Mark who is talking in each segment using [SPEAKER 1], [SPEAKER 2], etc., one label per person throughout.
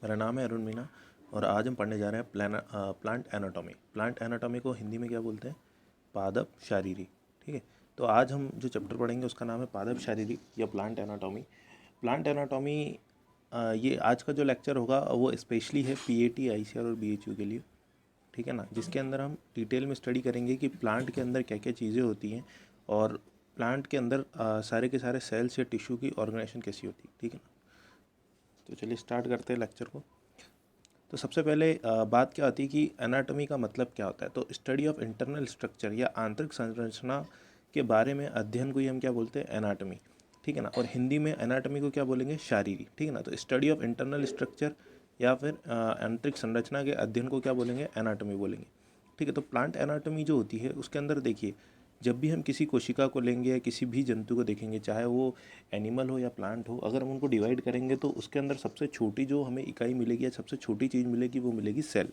[SPEAKER 1] मेरा नाम है अरुण मीना और आज हम पढ़ने जा रहे हैं प्लांट एनाटॉमी। प्लांट एनाटॉमी को हिंदी में क्या बोलते हैं? पादप शारीरी। ठीक है, तो आज हम जो चैप्टर पढ़ेंगे उसका नाम है पादप शारीरी या प्लांट एनाटॉमी। प्लांट एनाटॉमी ये आज का जो लेक्चर होगा वो स्पेशली है पीएटी, आईसीआर और बीएचयू के लिए। ठीक है ना, जिसके अंदर हम डिटेल में स्टडी करेंगे कि प्लांट के अंदर क्या क्या चीज़ें होती हैं और प्लांट के अंदर सारे के सारे सेल्स या टिश्यू की ऑर्गेनाइजेशन कैसी होती है। ठीक है ना, तो चलिए स्टार्ट करते हैं लेक्चर को। तो सबसे पहले बात क्या आती है कि एनाटॉमी का मतलब क्या होता है। तो स्टडी ऑफ इंटरनल स्ट्रक्चर या आंतरिक संरचना के बारे में अध्ययन को ही हम क्या बोलते हैं? एनाटॉमी। ठीक है ना, और हिंदी में एनाटॉमी को क्या बोलेंगे? शारीरी। ठीक है ना, तो स्टडी ऑफ इंटरनल स्ट्रक्चर या फिर आंतरिक संरचना के अध्ययन को क्या बोलेंगे? एनाटॉमी बोलेंगे। ठीक है, तो प्लांट एनाटॉमी जो होती है उसके अंदर देखिए, जब भी हम किसी कोशिका को लेंगे या किसी भी जंतु को देखेंगे, चाहे वो एनिमल हो या प्लांट हो, अगर हम उनको डिवाइड करेंगे तो उसके अंदर सबसे छोटी जो हमें इकाई मिलेगी या सबसे छोटी चीज़ मिलेगी वो मिलेगी सेल।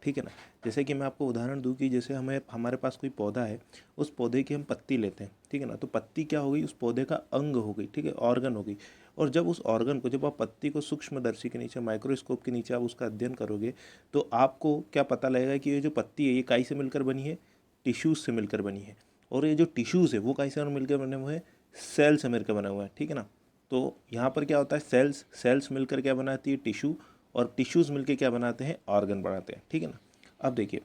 [SPEAKER 1] ठीक है ना, जैसे कि मैं आपको उदाहरण दूं कि जैसे हमारे पास कोई पौधा है, उस पौधे की हम पत्ती लेते हैं। ठीक है ना, तो पत्ती क्या हो गई? उस पौधे का अंग हो गई। ठीक है, ऑर्गन हो गई। और जब उस ऑर्गन को, जब आप पत्ती को सूक्ष्मदर्शी के नीचे, माइक्रोस्कोप के नीचे आप उसका अध्ययन करोगे तो आपको क्या पता लगेगा कि ये जो पत्ती है ये काई से मिलकर बनी है? टिश्यूज से मिलकर बनी है। और ये जो टिश्यूज़ है वो कैसे मिलकर बने हुए हैं? सेल से मिलकर बना हुआ है। ठीक है ना, तो यहाँ पर क्या होता है? सेल्स मिलकर क्या बनाती है? टिश्यू। और टिश्यूज़ मिलकर क्या बनाते हैं? ऑर्गन बनाते हैं। ठीक है ना, अब देखिए,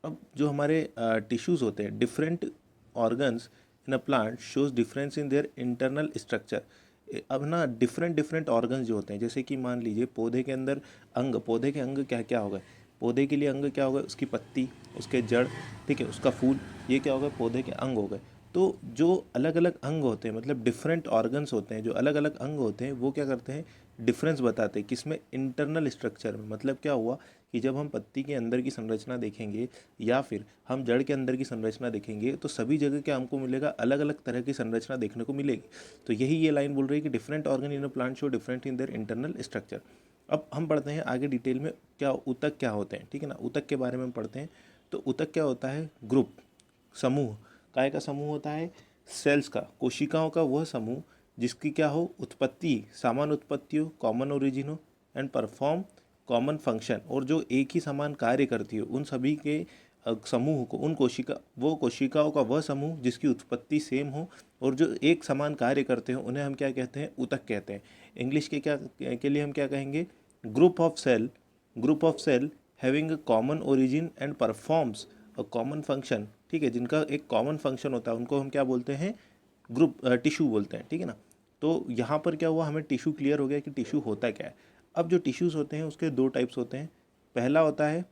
[SPEAKER 1] अब जो हमारे टिश्यूज़ होते हैं, different organs in a plant shows difference in their internal structure. अब ना डिफरेंट डिफरेंट ऑर्गन्स जो होते हैं, जैसे कि मान लीजिए पौधे के अंदर अंग, पौधे के अंग क्या क्या हो गए? पौधे के लिए अंग क्या हो गए? उसकी पत्ती, उसके जड़, ठीक है, उसका फूल, ये क्या हो गए? पौधे के अंग हो गए। तो जो अलग अलग अंग होते हैं, मतलब डिफरेंट ऑर्गन्स होते हैं, जो अलग अलग अंग होते हैं, वो क्या करते हैं? डिफरेंस बताते हैं किसमें? इंटरनल स्ट्रक्चर में। मतलब क्या हुआ कि जब हम पत्ती के अंदर की संरचना देखेंगे या फिर हम जड़ के अंदर की संरचना देखेंगे तो सभी जगह क्या हमको मिलेगा? अलग अलग तरह की संरचना देखने को मिलेगी। तो यही ये लाइन बोल रही है कि different organ in a plant show different in their internal structure. अब हम पढ़ते हैं आगे डिटेल में क्या ऊतक क्या होते हैं। ठीक है ना, ऊतक के बारे में हम पढ़ते हैं। तो ऊतक क्या होता है? ग्रुप, समूह। काय का समूह होता है? सेल्स का, कोशिकाओं का वह समूह जिसकी क्या हो? उत्पत्ति समान उत्पत्ति हो, कॉमन ओरिजिन हो एंड परफॉर्म कॉमन फंक्शन, और जो एक ही समान कार्य करती हो, उन सभी के समूह को, उन कोशिकाओं का वह समूह जिसकी उत्पत्ति सेम हो और जो एक समान कार्य करते हो, उन्हें हम क्या कहते हैं? ऊतक कहते हैं। इंग्लिश के लिए हम क्या कहेंगे? Group of cell having a common origin and performs a common function. ठीक है, जिनका एक कॉमन फंक्शन होता है उनको हम क्या बोलते हैं? ग्रुप टिश्यू बोलते हैं। ठीक है ना, तो यहाँ पर क्या हुआ? हमें टिश्यू क्लियर हो गया कि टिश्यू होता क्या है। अब जो टिश्यूज़ होते हैं उसके दो टाइप्स होते हैं। पहला होता है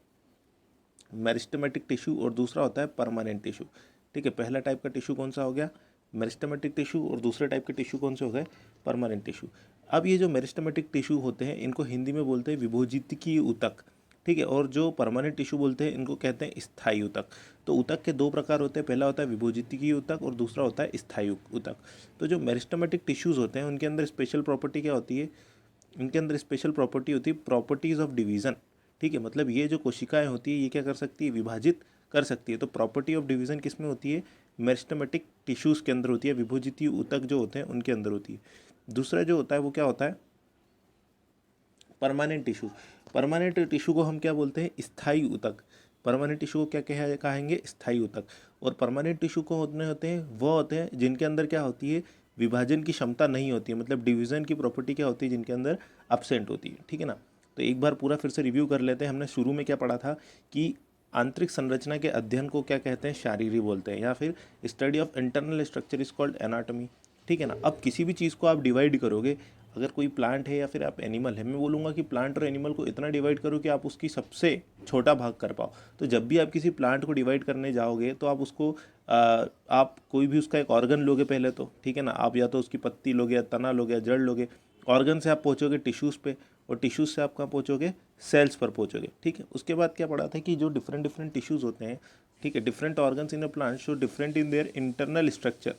[SPEAKER 1] मेरिस्टेमेटिक टिश्यू और दूसरा होता है परमानेंट टिश्यू। ठीक है, पहला टाइप का टिश्यू कौन सा हो गया? Meristematic tissue. और दूसरे टाइप के टिश्यू कौन से हो गए? Permanent tissue. अब ये जो मेरिस्टेमेटिक टिश्यू होते हैं इनको हिंदी में बोलते हैं विभोजितकीय ऊतक। ठीक है, और जो परमानेंट टिश्यू बोलते हैं इनको कहते हैं स्थायी ऊतक। तो ऊतक के दो प्रकार होते हैं, पहला होता है विभोजितकीय ऊतक और दूसरा होता है स्थायी ऊतक। तो जो मेरिस्टेमेटिक टिश्यूज़ होते हैं उनके अंदर स्पेशल प्रॉपर्टी क्या होती है? इनके अंदर स्पेशल प्रॉपर्टी होती है प्रॉपर्टीज़ ऑफ डिवीज़न। ठीक है, मतलब ये जो कोशिकाएं होती है ये क्या कर सकती है? विभाजित कर सकती है। तो प्रॉपर्टी ऑफ डिवीज़न किस में होती है? मेरिस्टेमेटिक टिश्यूज़ के अंदर होती है, विभोजितीय ऊतक जो होते हैं उनके अंदर होती है। दूसरा जो होता है वो क्या होता है? Permanent tissue. परमानेंट टिश्यू को हम क्या बोलते हैं? स्थायी ऊतक। परमानेंट टिश्यू को क्या कहेंगे? स्थायी ऊतक। और परमानेंट टिश्यू को होते हैं वो होते हैं जिनके अंदर क्या होती है? विभाजन की क्षमता नहीं होती है, मतलब डिवीज़न की प्रॉपर्टी क्या होती है? जिनके अंदर अपसेंट होती है। ठीक है ना, तो एक बार पूरा फिर से रिव्यू कर लेते हैं। हमने शुरू में क्या पढ़ा था कि आंतरिक संरचना के अध्ययन को क्या कहते हैं? शारीरी बोलते हैं, या फिर study of internal structure is called anatomy. ठीक है ना, अब किसी भी चीज़ को आप डिवाइड करोगे, अगर कोई प्लांट है या फिर आप एनिमल है, मैं बोलूँगा कि प्लांट और एनिमल को इतना डिवाइड करो कि आप उसकी सबसे छोटा भाग कर पाओ। तो जब भी आप किसी प्लांट को डिवाइड करने जाओगे तो आप उसको आप कोई भी उसका एक ऑर्गन लोगे पहले तो। ठीक है ना, आप या तो उसकी पत्ती लोगे या तना लोगे या जड़ लोगे। ऑर्गन से आप पहुँचोगे टिश्यूज़ पे, और टिश्यूज़ से आप कहाँ पहुँचोगे? सेल्स पर पहुँचोगे। ठीक है, उसके बाद क्या पढ़ा था कि जो डिफरेंट डिफरेंट टिश्यूज़ होते हैं, ठीक है, different organs in a plant show different in their internal structure.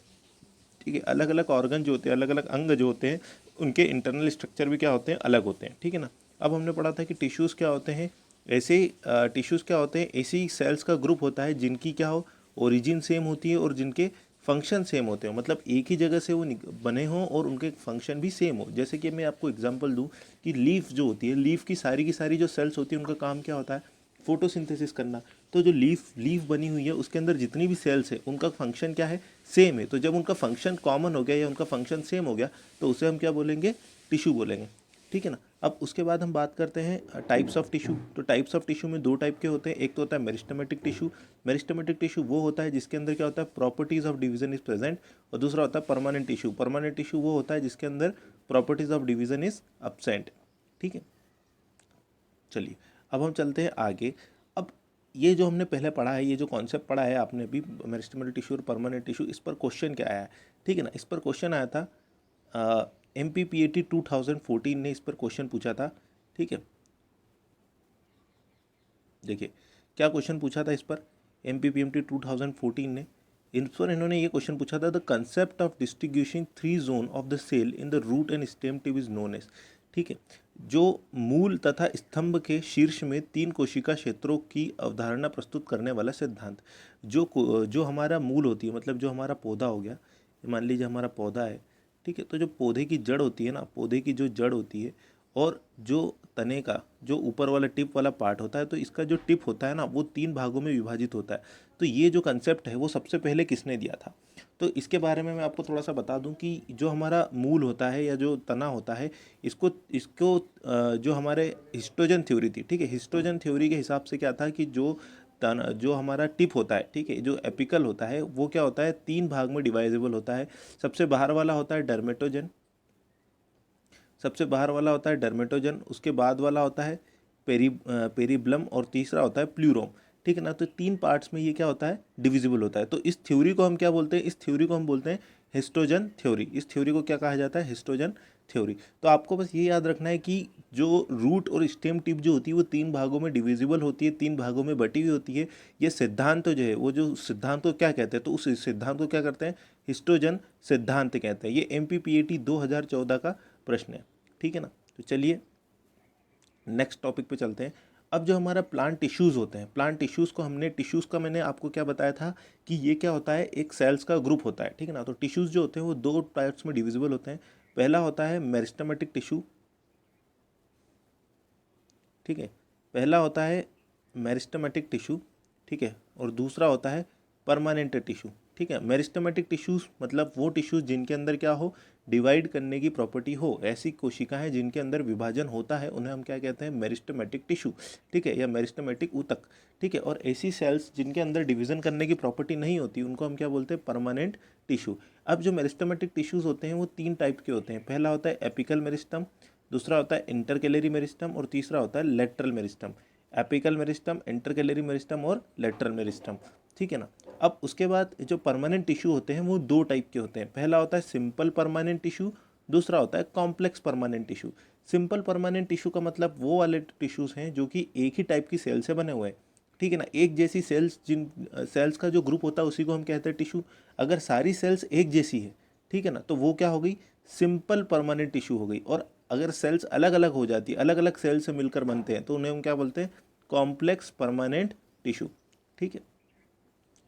[SPEAKER 1] ठीक है, अलग अलग ऑर्गन जो होते हैं, अलग अलग अंग जो होते हैं, उनके इंटरनल स्ट्रक्चर भी क्या होते हैं? अलग होते हैं। ठीक है ना, अब हमने पढ़ा था कि टिश्यूज़ क्या होते हैं? ऐसे टिश्यूज़ क्या होते हैं? ऐसी सेल्स का ग्रुप होता है जिनकी क्या हो? ओरिजिन सेम होती है और जिनके फंक्शन सेम होते हो, मतलब एक ही जगह से वो बने हों और उनके फंक्शन भी सेम हो। जैसे कि मैं आपको एग्जांपल दूं कि लीफ जो होती है, लीफ की सारी जो सेल्स होती है उनका काम क्या होता है, फोटोसिंथेसिस करना। तो जो लीफ लीफ बनी हुई है उसके अंदर जितनी भी सेल्स है उनका फंक्शन क्या है, सेम है। तो जब उनका फंक्शन कॉमन हो गया या उनका फंक्शन सेम हो गया तो उसे हम क्या बोलेंगे, टिश्यू बोलेंगे, ठीक है ना। अब उसके बाद हम बात करते हैं टाइप्स ऑफ टिश्यू। तो टाइप्स ऑफ टिश्यू में दो टाइप के होते हैं, एक तो होता है मेरिस्टेमेटिक टिश्यू। मेरिस्टेमेटिक टिश्यू वो होता है जिसके अंदर क्या होता है, properties of division is present. और दूसरा होता है परमानेंट टिश्यू। परमानेंट टिश्यू वो होता है जिसके अंदर properties of division is absent, ठीक है। चलिए अब हम चलते हैं आगे। अब ये जो हमने पहले पढ़ा है, ये जो कॉन्सेप्ट पढ़ा है आपने भी, मेरिस्टेमेटिक टिश्यू और परमानेंट टिश्यू, इस पर क्वेश्चन क्या आया है, ठीक है ना। इस पर क्वेश्चन आया था MPPAT 2014 ने इस पर क्वेश्चन पूछा था, ठीक है। देखिए क्या क्वेश्चन पूछा था इस पर, MPPMT 2014 ने, इन पर इन्होंने ये क्वेश्चन पूछा था, the concept of distribution 3 zone of the cell in the root and stem tip is known as, ठीक है। जो मूल तथा स्तंभ के शीर्ष में 3 कोशिका क्षेत्रों की अवधारणा प्रस्तुत करने वाला सिद्धांत। जो हमारा मूल होती है, मतलब जो हमारा पौधा हो गया, मान लीजिए हमारा पौधा है, ठीक है। तो जो पौधे की जड़ होती है ना, पौधे की जो जड़ होती है और जो तने का जो ऊपर वाला टिप वाला पार्ट होता है, तो इसका जो टिप होता है ना वो 3 भागों में विभाजित होता है। तो ये जो कंसेप्ट है वो सबसे पहले किसने दिया था, तो इसके बारे में मैं आपको थोड़ा सा बता दूं कि जो हमारा मूल होता है या जो तना होता है, इसको इसको जो हमारे हिस्टोजन थ्योरी थी, ठीक है। हिस्टोजन थ्योरी के हिसाब से क्या था कि जो हमारा टिप होता है, ठीक है, जो एपिकल होता है वो क्या होता है, 3 भाग में डिवाइजेबल होता है। सबसे बाहर वाला होता है डर्मेटोजन, सबसे बाहर वाला होता है डर्मेटोजन, उसके बाद वाला होता है पेरिब्लम और तीसरा होता है प्लूरोम, ठीक है ना। तो 3 पार्ट्स में ये क्या होता है, डिविजिबल होता है। तो इस थ्योरी को हम क्या बोलते हैं, इस थ्योरी को हम बोलते हैं हिस्टोजन थ्योरी। इस थ्योरी को क्या कहा जाता है, हिस्टोजन थ्योरी। तो आपको बस ये याद रखना है कि जो रूट और स्टेम टिप जो होती है वो 3 भागों में डिविजिबल होती है, 3 भागों में बटी हुई होती है। ये सिद्धांत जो है, वो जो सिद्धांत को क्या कहते हैं, तो उस सिद्धांत को क्या करते हैं, हिस्टोजन सिद्धांत कहते हैं। ये MPPAT 2014 का प्रश्न है, ठीक है ना। तो चलिए नेक्स्ट टॉपिक पे चलते हैं। अब जो हमारा प्लांट टिश्यूज़ होते हैं, प्लांट टिश्यूज़ को हमने, टिश्यूज़ का मैंने आपको क्या बताया था कि ये क्या होता है, एक सेल्स का ग्रुप होता है, ठीक है ना। तो टिश्यूज़ जो होते हैं वो 2 टाइप्स में डिविजिबल होते हैं। पहला होता है मेरिस्टेमेटिक टिश्यू, ठीक है, पहला होता है मेरिस्टेमेटिक टिश्यू, ठीक है, और दूसरा होता है परमानेंट टिश्यू, ठीक है। मेरिस्टेमेटिक टिश्यूज़ मतलब वो टिश्यूज़ जिनके अंदर क्या हो, डिवाइड करने की प्रॉपर्टी हो, ऐसी कोशिकाएं जिनके अंदर विभाजन होता है उन्हें हम क्या कहते हैं, मेरिस्टेमेटिक टिश्यू, ठीक है, या मेरिस्टेमेटिक ऊतक, ठीक है। और ऐसी सेल्स जिनके अंदर डिवीजन करने की प्रॉपर्टी नहीं होती उनको हम क्या बोलते हैं, परमानेंट टिश्यू। अब जो मेरिस्टेमेटिक टिश्यूज़ होते हैं वो 3 टाइप के होते हैं। पहला होता है एपिकल मेरिस्टम, दूसरा होता है इंटरकैलरी मेरिस्टम और तीसरा होता है lateral meristem. Apical meristem, intercalary meristem और लेटरल मेरिस्टम, ठीक है ना। अब उसके बाद जो परमानेंट टिश्यू होते हैं वो 2 टाइप के होते हैं। पहला होता है सिंपल परमानेंट टिश्यू, दूसरा होता है complex permanent tissue. Simple permanent tissue का मतलब वो वाले टिश्यूज़ हैं जो कि एक ही टाइप की सेल से बने हुए हैं, ठीक है ना। एक जैसी सेल्स, जिन सेल्स का जो ग्रुप होता है उसी को हम कहते हैं टिश्यू। अगर सारी सेल्स एक जैसी है, ठीक है ना, तो वो क्या हो गई, सिंपल परमानेंट टिश्यू हो गई। और अगर सेल्स अलग अलग हो जाती है, अलग अलग सेल से मिलकर बनते हैं, तो उन्हें हम क्या बोलते हैं, कॉम्प्लेक्स परमानेंट टिश्यू, ठीक है।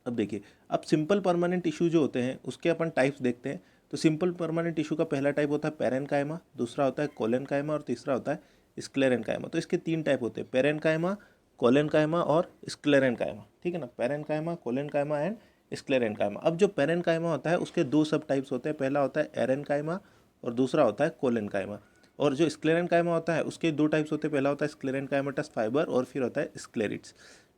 [SPEAKER 1] अब देखिए, अब सिंपल परमानेंट टिश्यू जो होते हैं उसके अपन टाइप्स देखते हैं। तो सिंपल परमानेंट टिश्यू का पहला टाइप होता है पेरेन्काइमा, दूसरा होता है कोलेनकाइमा और तीसरा होता है स्क्लेरेन्काइमा। तो इसके 3 टाइप होते हैं, पेरेन्काइमा, कोलेनकाइमा और स्क्लेरेन्काइमा, ठीक है ना। Parenchyma, collenchyma and sclerenchyma. अब जो पेरेन्काइमा होता है उसके 2 सब टाइप्स होते हैं, पहला होता है एरेन्काइमा और दूसरा होता है कोलेनकाइमा। और जो स्क्लेरेन्काइमा होता है उसके 2 टाइप्स होते हैं, पहला होता है स्क्लेरेन्काइमेटस फाइबर और फिर होता है स्क्लेरिड्स,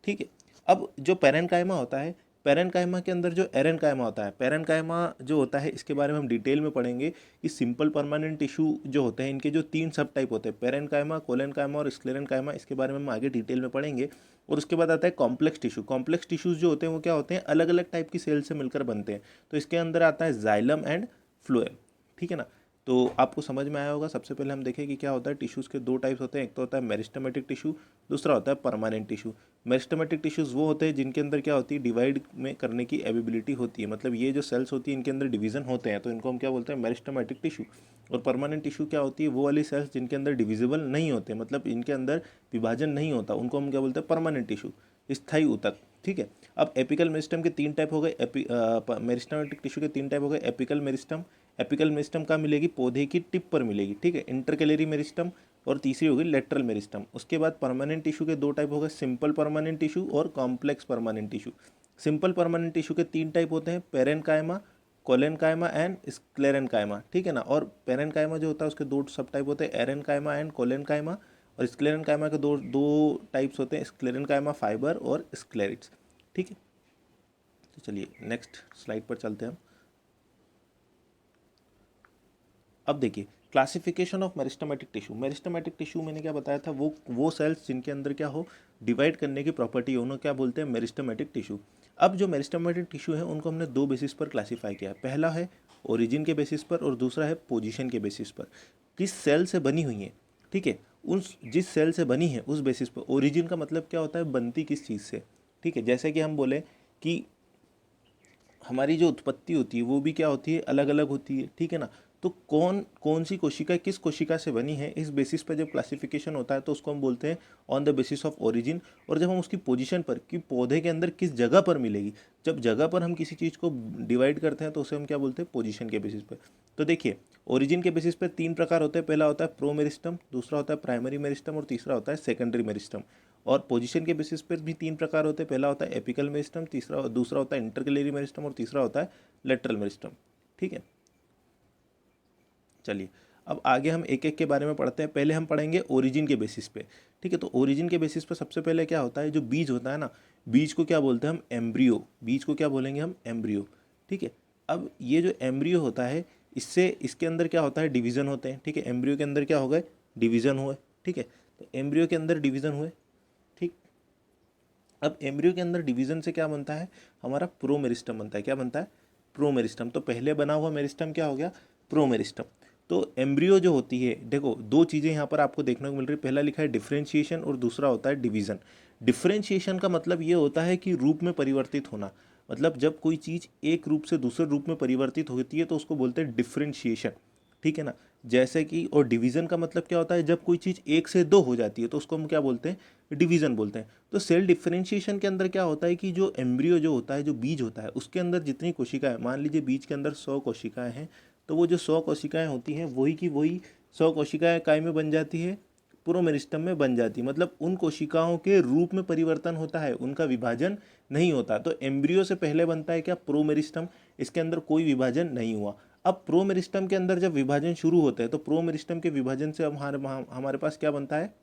[SPEAKER 1] ठीक है। अब जो पेरेन्काइमा होता है, पेरेन्काइमा के अंदर जो एरेन्काइमा होता है, पेरेन्काइमा जो होता है इसके बारे में हम डिटेल में पढ़ेंगे कि सिंपल परमानेंट टिश्यू जो होते हैं इनके जो 3 सब टाइप होते हैं, पेरेन्काइमा, कोलेनकाइमा और स्क्लेरेन्काइमा, इसके बारे में हम आगे डिटेल में पढ़ेंगे। और उसके बाद आता है कॉम्प्लेक्स टिश्यू। कॉम्प्लेक्स टिश्यूज़ जो होते हैं वो क्या होते हैं, अलग अलग टाइप की सेल से मिलकर बनते हैं। तो इसके अंदर आता है जाइलम एंड फ्लोएम, ठीक है ना। तो आपको समझ में आया होगा। सबसे पहले हम देखें कि क्या होता है। टिश्यूज़ के दो टाइप्स होते हैं, एक तो होता है मेरिस्टेमेटिक टिश्यू, दूसरा होता है परमानेंट टिश्यू। मेरिस्टेमेटिक टिश्यूज़ वो होते हैं जिनके अंदर क्या होती है, डिवाइड में करने की एबिलिटी होती है, मतलब ये जो सेल्स होती है इनके अंदर डिवीजन होते हैं, तो इनको हम क्या बोलते हैं, मेरिस्टेमेटिक टिश्यू। और परमानेंट टिश्यू क्या होती है, वो वाली सेल्स जिनके अंदर डिविजिबल नहीं होते, मतलब इनके अंदर विभाजन नहीं होता, उनको हम क्या बोलते हैं, परमानेंट टिश्यू, स्थायी ऊतक। ठीक है। अब एपिकल मेरिस्टम के तीन टाइप हो गए, मेरिस्टेमेटिक टिश्यू के तीन टाइप हो गए। एपिकल मेरिस्टम, एपिकल मेरिस्टम कहाँ मिलेगी, पौधे की टिप पर मिलेगी। ठीक है। इंटरकैलरी मेरिस्टम, और तीसरी होगी लेटरल मेरिस्टम। उसके बाद परमानेंट टिश्यू के दो टाइप हो गए, सिंपल परमानेंट टिश्यू और complex permanent tissue. Simple permanent tissue के तीन टाइप होते हैं, पेरेनकाइमा, कोलेनकाइमा एंड स्क्लेरेनकाइमा। ठीक है ना। और पेरेनकाइमा जो होता है उसके दो सब टाइप होते हैं, एरेनकाइमा एंड कोलेनकाइमा। और स्क्लेरेनकाइमा के दो दो टाइप्स होते हैं, स्क्लेरेनकाइमा फाइबर और स्क्लेरिट्स। ठीक है। तो चलिए नेक्स्ट स्लाइड पर चलते हैं हम। अब देखिए classification of meristematic tissue. Meristematic tissue मैंने क्या बताया था, वो सेल्स जिनके अंदर क्या हो, डिवाइड करने की प्रॉपर्टी हो, उन्हें क्या बोलते हैं, मेरिस्टेमेटिक टिश्यू। अब जो मेरिस्टेमेटिक टिश्यू है उनको हमने दो बेसिस पर क्लासीफाई किया है। पहला है ओरिजिन के बेसिस पर और दूसरा है पोजीशन के बेसिस पर, किस सेल से बनी हुई है। ठीक है। उस जिस सेल से बनी है उस बेसिस पर। ओरिजिन का मतलब क्या होता है, बनती किस चीज़ से। ठीक है। जैसे कि हम बोले कि हमारी जो उत्पत्ति होती है वो भी क्या होती है, अलग अलग होती है। ठीक है ना। तो कौन कौन सी कोशिका किस कोशिका से बनी है, इस बेसिस पर जब क्लासिफिकेशन होता है तो उसको हम बोलते हैं on the basis of origin. और जब हम उसकी पोजीशन पर, कि पौधे के अंदर किस जगह पर मिलेगी, जब जगह पर हम किसी चीज़ को डिवाइड करते हैं तो उसे हम क्या बोलते हैं, पोजीशन के बेसिस पर। तो देखिए ओरिजिन के बेसिस पर तीन प्रकार होते हैं। पहला होता है प्रो मेरिस्टम, दूसरा होता है प्राइमरी मेरिस्टम और तीसरा होता है सेकेंडरी मेरिस्टम। और पोजीशन के बेसिस पर भी तीन प्रकार होते हैं। पहला होता है एपिकल मेरिस्टम, दूसरा होता है इंटरकैलरी मेरिस्टम और तीसरा होता है लेटरल मेरिस्टम। ठीक है। चलिए अब आगे हम एक एक के बारे में पढ़ते हैं। पहले हम पढ़ेंगे ओरिजिन के बेसिस पे। ठीक है। तो ओरिजिन के बेसिस पे सबसे पहले क्या होता है, जो बीज होता है ना, बीज को क्या बोलते हैं हम, एम्ब्रियो। बीज को क्या बोलेंगे हम, एम्ब्रियो। ठीक है। अब ये जो एम्ब्रियो होता है, इससे इसके अंदर क्या होता है, डिवीज़न होते हैं। ठीक है। एम्ब्रियो के अंदर क्या हो गए, डिवीज़न हुए। ठीक है। तो एम्ब्रियो के अंदर डिवीज़न हुए। ठीक। अब एम्ब्रियो के अंदर डिवीज़न से क्या बनता है, हमारा प्रोमेरिस्टम बनता है। क्या बनता है, प्रोमेरिस्टम। तो पहले बना हुआ मेरिस्टम क्या हो गया, प्रोमेरिस्टम। तो एम्ब्रियो जो होती है, देखो दो चीज़ें यहाँ पर आपको देखने को मिल रही है। पहला लिखा है डिफरेंशिएशन और दूसरा होता है डिवीज़न। डिफरेंशिएशन का मतलब ये होता है कि रूप में परिवर्तित होना, मतलब जब कोई चीज़ एक रूप से दूसरे रूप में परिवर्तित होती है तो उसको बोलते हैं डिफरेंशिएशन। ठीक है ना। जैसे कि, और डिवीज़न का मतलब क्या होता है, जब कोई चीज़ एक से दो हो जाती है तो उसको हम क्या बोलते हैं, डिवीज़न बोलते हैं। तो सेल डिफरेंशिएशन के अंदर क्या होता है कि जो एम्ब्रियो जो होता है, जो बीज होता है, उसके अंदर जितनी कोशिकाएं, मान लीजिए बीज के अंदर 100 कोशिकाएं हैं, तो वो जो 100 कोशिकाएं होती हैं वही की वही 100 कोशिकाएं काय में बन जाती है, प्रोमेरिस्टम में बन जाती है। मतलब उन कोशिकाओं के रूप में परिवर्तन होता है, उनका विभाजन नहीं होता। तो एम्ब्रियो से पहले बनता है क्या, प्रोमेरिस्टम। इसके अंदर कोई विभाजन नहीं हुआ। अब प्रोमेरिस्टम के अंदर जब विभाजन शुरू होते हैं तो प्रोमेरिस्टम के विभाजन से हमारे पास क्या बनता है,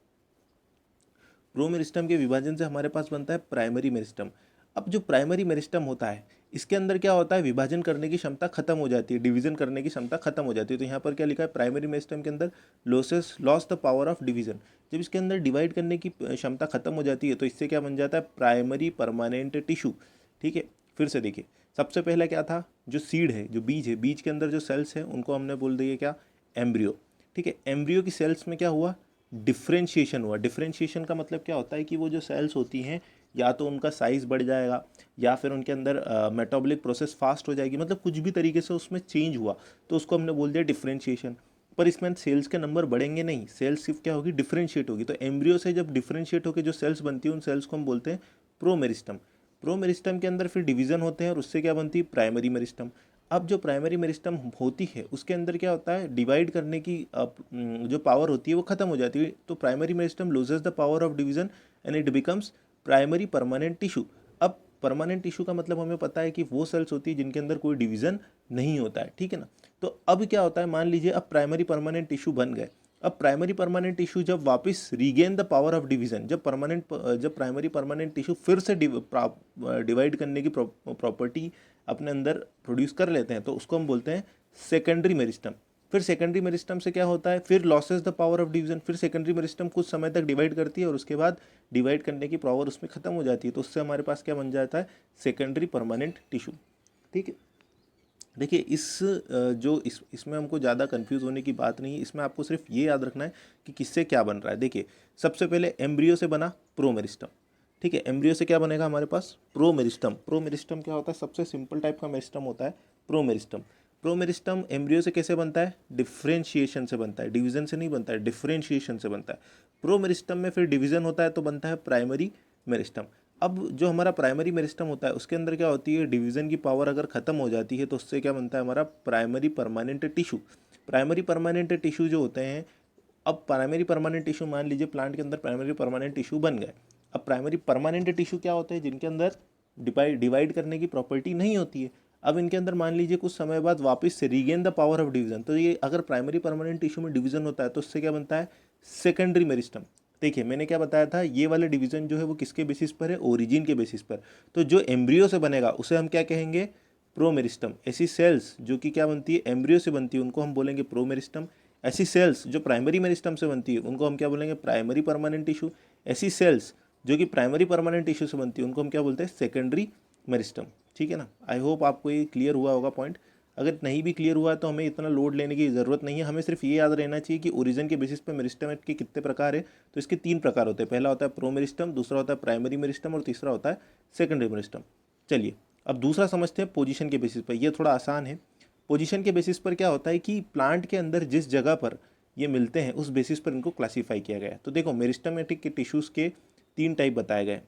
[SPEAKER 1] प्रोमेरिस्टम के विभाजन से हमारे पास बनता है प्राइमरी मेरिस्टम। अब जो प्राइमरी मेरिस्टम होता है, इसके अंदर क्या होता है, विभाजन करने की क्षमता खत्म हो जाती है, डिवीजन करने की क्षमता खत्म हो जाती है। तो यहाँ पर क्या लिखा है, प्राइमरी मेरिस्टम के अंदर loss the power of division. जब इसके अंदर डिवाइड करने की क्षमता खत्म हो जाती है तो इससे क्या बन जाता है, प्राइमरी परमानेंट टिश्यू। ठीक है। फिर से देखिए, सबसे पहले क्या था, जो सीड है, जो बीज है, बीज के अंदर जो सेल्स हैं उनको हमने बोल दिया क्या, एम्ब्रियो। ठीक है। एम्ब्रियो की सेल्स में क्या हुआ, डिफ्रेंशिएशन हुआ। डिफ्रेंशिएशन का मतलब क्या होता है कि वो जो सेल्स होती हैं, या तो उनका साइज़ बढ़ जाएगा या फिर उनके अंदर मेटाबॉलिक प्रोसेस फास्ट हो जाएगी, मतलब कुछ भी तरीके से उसमें चेंज हुआ तो उसको हमने बोल दिया डिफ्रेंशिएशन। पर इसमें सेल्स के नंबर बढ़ेंगे नहीं, सेल्स सिर्फ क्या होगी, डिफ्रेंशिएट होगी। तो एम्ब्रियो से जब डिफ्रेंशिएट होकर जो सेल्स बनती है उन सेल्स को हम बोलते हैं प्रोमेरिस्टम। प्रोमेरिस्टम के अंदर फिर डिवीज़न होते हैं और उससे क्या बनती है, प्राइमरी मेरिस्टम। अब जो प्राइमरी मेरिस्टम होती है उसके अंदर क्या होता है, डिवाइड करने की जो पावर होती है वो खत्म हो जाती है। तो primary meristem loses the power of division and it becomes primary permanent tissue. अब परमानेंट टिश्यू का मतलब हमें पता है कि वो सेल्स होती है जिनके अंदर कोई डिवीजन नहीं होता है। ठीक है ना। तो अब क्या होता है, मान लीजिए अब प्राइमरी परमानेंट टिश्यू बन गए। अब प्राइमरी परमानेंट टिश्यू जब वापस regain the power of division, जब प्राइमरी परमानेंट टिश्यू फिर से डिवाइड करने की प्रॉपर्टी अपने अंदर प्रोड्यूस कर लेते हैं तो उसको हम बोलते हैं सेकेंडरी मेरिस्टम। फिर सेकेंडरी मेरिस्टम से क्या होता है, फिर losses the power of division. फिर सेकेंडरी मेरिस्टम कुछ समय तक डिवाइड करती है और उसके बाद डिवाइड करने की पावर उसमें खत्म हो जाती है, तो उससे हमारे पास क्या बन जाता है, सेकेंडरी परमानेंट टिश्यू। ठीक है। देखिए जो इसमें हमको ज़्यादा कंफ्यूज होने की बात नहीं है, इसमें आपको सिर्फ ये याद रखना है कि किससे क्या बन रहा है। देखिए सबसे पहले एम्ब्रियो से बना प्रोमेरिस्टम, ठीक है। एम्ब्रियो से क्या बनेगा हमारे पास, प्रोमेरिस्टम। प्रोमेरिस्टम क्या होता है, सबसे सिंपल टाइप का मेरिस्टम होता है प्रोमेरिस्टम। प्रोमेरिस्टम एम्ब्रियो से कैसे बनता है, डिफ्रेंशिएशन से बनता है, डिवीजन से नहीं बनता है, डिफ्रेंशिएशन से बनता है। प्रोमेरिस्टम में फिर डिवीजन होता है तो बनता है प्राइमरी मेरिस्टम। अब जो हमारा प्राइमरी मेरिस्टम होता है उसके अंदर क्या होती है, डिवीज़न की पावर अगर ख़त्म हो जाती है तो उससे क्या बनता है हमारा primary permanent tissue. Primary permanent tissue जो होते हैं, अब प्राइमरी परमानेंट टिश्यू मान लीजिए प्लांट के अंदर प्राइमरी परमानेंट टिश्यू बन गए। अब प्राइमरी परमानेंट टिश्यू क्या होते हैं, जिनके अंदर डिवाइड करने की प्रॉपर्टी नहीं होती है। अब इनके अंदर मान लीजिए कुछ समय बाद वापस से regain the power of division, तो ये अगर प्राइमरी परमानेंट टिश्यू में डिवीजन होता है तो उससे क्या बनता है, सेकेंडरी मेरिस्टम। देखिए मैंने क्या बताया था, ये वाले डिवीजन जो है वो किसके बेसिस पर है, ओरिजिन के बेसिस पर। तो जो एम्ब्रियो से बनेगा उसे हम क्या कहेंगे, प्रोमेरिस्टम। ऐसी सेल्स जो कि क्या बनती है, एम्ब्रियो से बनती है, उनको हम बोलेंगे प्रोमेरिस्टम। ऐसी सेल्स जो प्राइमरी मेरिस्टम से बनती है उनको हम क्या बोलेंगे, प्राइमरी परमानेंट टिश्यू। ऐसी सेल्स जो कि प्राइमरी परमानेंट टिश्यू से बनती है उनको हम क्या बोलते हैं, सेकेंडरी मेरिस्टम। ठीक है ना। आई होप आपको ये क्लियर हुआ होगा पॉइंट। अगर नहीं भी क्लियर हुआ तो हमें इतना लोड लेने की ज़रूरत नहीं है, हमें सिर्फ ये याद रहना चाहिए कि ओरिजिन के बेसिस पे मेरिस्टम के कितने प्रकार है। तो इसके 3 प्रकार होते हैं, पहला होता है प्रोमेरिस्टम, दूसरा होता है प्राइमरी मेरिस्टम और तीसरा होता है सेकेंडरी मेरिस्टम। चलिए अब दूसरा समझते हैं पोजीशन के बेसिस पर, ये थोड़ा आसान है। पोजीशन के बेसिस पर क्या होता है कि प्लांट के अंदर जिस जगह पर ये मिलते हैं उस बेसिस पर इनको क्लासीफाई किया गया है। तो देखो मेरिस्टमेटिक के टिश्यूज़ के 3 टाइप बताए गए।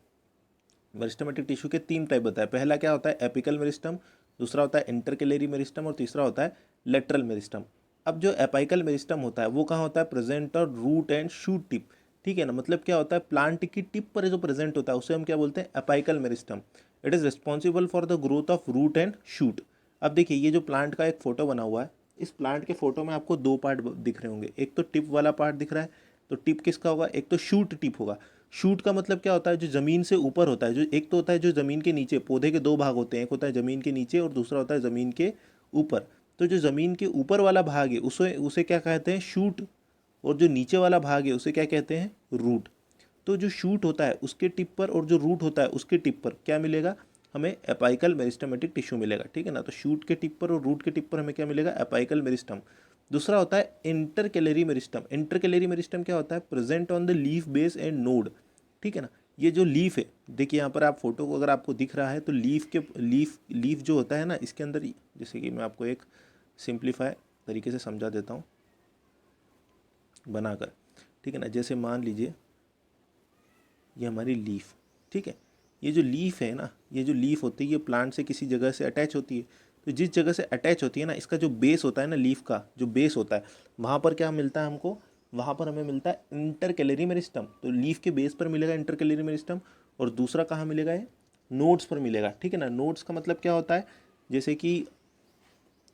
[SPEAKER 1] मेरिस्टमेटिक टिश्यू के 3 टाइप बताए, पहला क्या होता है एपिकल मेरिस्टम, दूसरा होता है इंटरकेलरी मेरिस्टम और तीसरा होता है लेटरल मेरिस्टम। अब जो एपिकल मेरिस्टम होता है वो कहाँ होता है, प्रेजेंट और रूट एंड शूट टिप। ठीक है ना, मतलब क्या होता है, प्लांट की टिप पर जो प्रेजेंट होता है उसे हम क्या बोलते हैं, apical meristem. It is responsible for the growth of root and shoot. अब देखिए ये जो प्लांट का एक फोटो बना हुआ है, इस प्लांट के फोटो में आपको 2 पार्ट दिख रहे होंगे, एक तो टिप वाला पार्ट दिख रहा है, तो टिप किसका होगा, एक तो शूट टिप होगा। शूट का मतलब क्या होता है, जो ज़मीन से ऊपर होता है, जो एक तो होता है जो ज़मीन के नीचे, पौधे के 2 भाग होते हैं, एक होता है ज़मीन के नीचे और दूसरा होता है ज़मीन के ऊपर। तो जो ज़मीन के ऊपर वाला भाग है उसे उसे क्या कहते हैं, शूट। और जो नीचे वाला भाग है उसे क्या कहते हैं, रूट। तो जो शूट होता है उसके टिप पर और जो रूट होता है उसके टिप पर क्या मिलेगा, हमें एपाइकल मेरिस्टमेटिक टिश्यू मिलेगा। ठीक है ना, तो शूट के टिप पर और रूट के टिप पर हमें क्या मिलेगा, एपाइकल मेरिस्टम। दूसरा होता है इंटरकेलरी मेरिस्टम। इंटरकेलरी मेरिस्टम क्या होता है, present on the leaf base and node. ठीक है ना, ये जो लीफ है, देखिए यहाँ पर आप फोटो को अगर आपको दिख रहा है तो लीफ जो होता है ना इसके अंदर, जैसे कि मैं आपको एक सिंप्लीफाई तरीके से समझा देता हूँ बनाकर। ठीक है ना, जैसे मान लीजिए ये हमारी लीफ, ठीक है। ये जो लीफ है ना, ये जो लीफ होती है ये प्लांट से किसी जगह से अटैच होती है। तो जिस जगह से अटैच होती है ना, इसका जो बेस होता है ना, लीफ का जो बेस होता है, वहाँ पर क्या मिलता है हमको, वहाँ पर हमें मिलता है इंटरकेलरी मेरिस्टम। तो लीफ के बेस पर मिलेगा इंटरकेलरी मेरिस्टम, और दूसरा कहाँ मिलेगा, ये नोड्स पर मिलेगा। ठीक है ना, नोड्स का मतलब क्या होता है, जैसे कि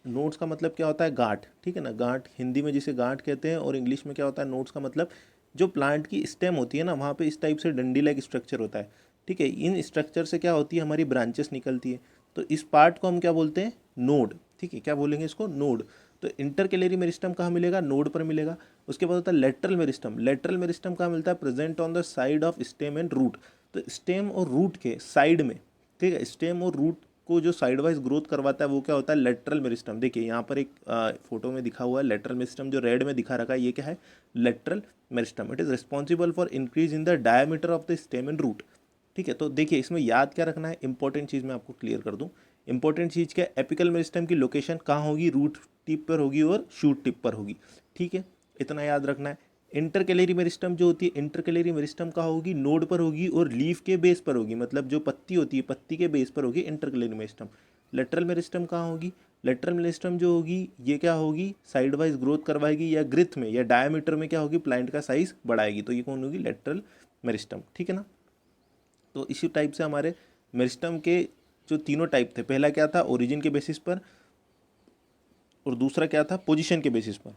[SPEAKER 1] नोट्स का मतलब क्या होता है, गांठ। ठीक है ना, गांठ हिंदी में जिसे गांठ कहते हैं, और इंग्लिश में क्या होता है, नोट्स का मतलब जो प्लांट की स्टेम होती है ना, वहाँ पे इस टाइप से डंडी लाइक स्ट्रक्चर होता है। ठीक है, इन स्ट्रक्चर से क्या होती है, हमारी ब्रांचेस निकलती है। तो इस पार्ट को हम क्या बोलते हैं, नोड। ठीक है, क्या बोलेंगे इसको, नोड। तो इंटरकेलरी मेरिस्टम कहाँ मिलेगा, नोड पर मिलेगा। उसके बाद होता है लेटरल मेरिस्टम। लेटरल मेरिस्टम कहाँ मिलता है, present on the side of stem and root. तो स्टेम और रूट के साइड में, ठीक है, स्टेम और रूट को जो साइड वाइज ग्रोथ करवाता है वो क्या होता है, लेटरल मेरिस्टम। देखिए यहाँ पर एक फोटो में दिखा हुआ है लेटरल मेरिस्टम, जो रेड में दिखा रखा है ये क्या है, lateral meristem. It is responsible for increase in the diameter of the stem and root. ठीक है, तो देखिए इसमें याद क्या रखना है, इंपॉर्टेंट चीज़ मैं आपको क्लियर कर दूं। इंपॉर्टेंट चीज़ क्या है, एपिकल मेरिस्टम की लोकेशन कहाँ होगी, रूट टिप पर होगी और शूट टिप पर होगी। ठीक है, इतना याद रखना है। इंटरकेलरी मेरिस्टम जो होती है, इंटरकेलरी मेरिस्टम कहाँ होगी, नोड पर होगी और लीफ के बेस पर होगी, मतलब जो पत्ती होती है पत्ती के बेस पर होगी इंटरकेलरी मेरिस्टम। लेटरल मेरिस्टम कहाँ होगी, लेटरल मेरिस्टम जो होगी ये क्या होगी, साइड वाइज ग्रोथ करवाएगी या ग्रिथ में या डायमीटर में क्या होगी, प्लांट का साइज बढ़ाएगी। तो ये कौन होगी, लेटरल मेरिस्टम। ठीक है ना, तो इसी टाइप से हमारे मेरिस्टम के जो तीनों टाइप थे, पहला क्या था ओरिजिन के बेसिस पर, और दूसरा क्या था पोजीशन के बेसिस पर।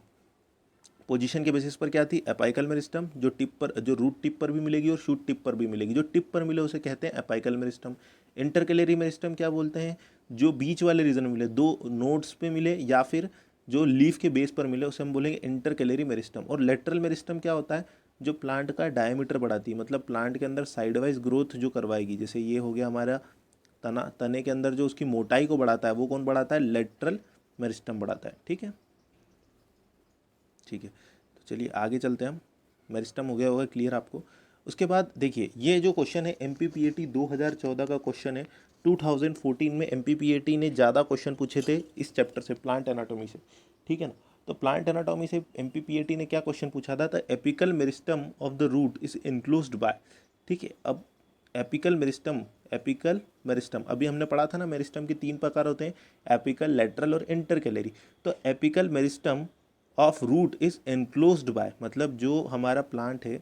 [SPEAKER 1] पोजीशन के बेसिस पर क्या थी, एपाइकल मेरिस्टम, जो टिप पर, जो रूट टिप पर भी मिलेगी और शूट टिप पर भी मिलेगी। जो टिप पर मिले उसे कहते हैं एपाइकल मेरिस्टम। इंटरकेलरी मेरिस्टम क्या बोलते हैं, जो बीच वाले रीजन में मिले, दो नोड्स पे मिले या फिर जो लीफ के बेस पर मिले उसे हम बोलेंगे इंटरकेलरी मेरिस्टम। और लेटरल मेरिस्टम क्या होता है, जो प्लांट का डायमीटर बढ़ाती है, मतलब प्लांट के अंदर साइड वाइज ग्रोथ जो करवाएगी। जैसे ये हो गया हमारा तने के अंदर जो उसकी मोटाई को बढ़ाता है वो कौन बढ़ाता है, लेटरल मेरिस्टम बढ़ाता है। ठीक है, ठीक है, तो चलिए आगे चलते हैं हम। मेरिस्टम हो गया होगा क्लियर आपको। उसके बाद देखिए ये जो क्वेश्चन है MPPAT 2014 का क्वेश्चन है। 2014 में MPPAT ने ज़्यादा क्वेश्चन पूछे थे इस चैप्टर से, प्लांट एनाटॉमी से। ठीक है ना, तो प्लांट एनाटॉमी से MPPAT ने क्या क्वेश्चन पूछा था, apical meristem of the root is enclosed by. ठीक है, अब एपिकल मेरिस्टम अभी हमने पढ़ा था ना, मेरिस्टम के 3 प्रकार होते हैं, एपिकल, लेटरल और इंटरकैलरी। तो apical meristem of root is enclosed by, मतलब जो हमारा प्लांट है,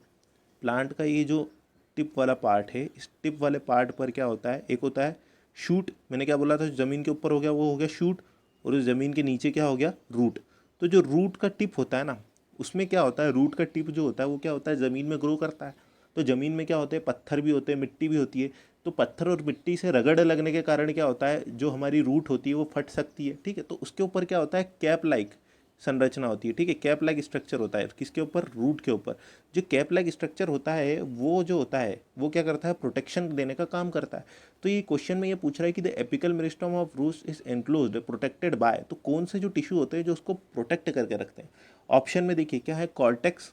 [SPEAKER 1] प्लांट का ये जो टिप वाला पार्ट है, इस टिप वाले पार्ट पर क्या होता है, एक होता है शूट, मैंने क्या बोला था, जो ज़मीन के ऊपर हो गया वो हो गया शूट, और उस ज़मीन के नीचे क्या हो गया, रूट। तो जो रूट का टिप होता है ना, उसमें क्या होता है, रूट का टिप जो होता है वो क्या होता है, ज़मीन में ग्रो करता है। तो ज़मीन में क्या होते हैं, पत्थर भी होते हैं, मिट्टी भी होती है। तो पत्थर और मिट्टी से रगड़ लगने के कारण क्या होता है, जो हमारी रूट होती है वो फट सकती है। ठीक है, तो उसके ऊपर क्या होता है, कैप लाइक संरचना होती है। ठीक है, कैप लाइक स्ट्रक्चर होता है, किसके ऊपर, रूट के ऊपर। जो कैप लाइक स्ट्रक्चर होता है वो जो होता है वो क्या करता है, प्रोटेक्शन देने का काम करता है। तो ये क्वेश्चन में ये पूछ रहा है कि the apical meristem of roots is enclosed protected by, तो कौन से जो टिश्यू होते हैं जो उसको प्रोटेक्ट करके रखते हैं। ऑप्शन में देखिए क्या है, कॉर्टेक्स,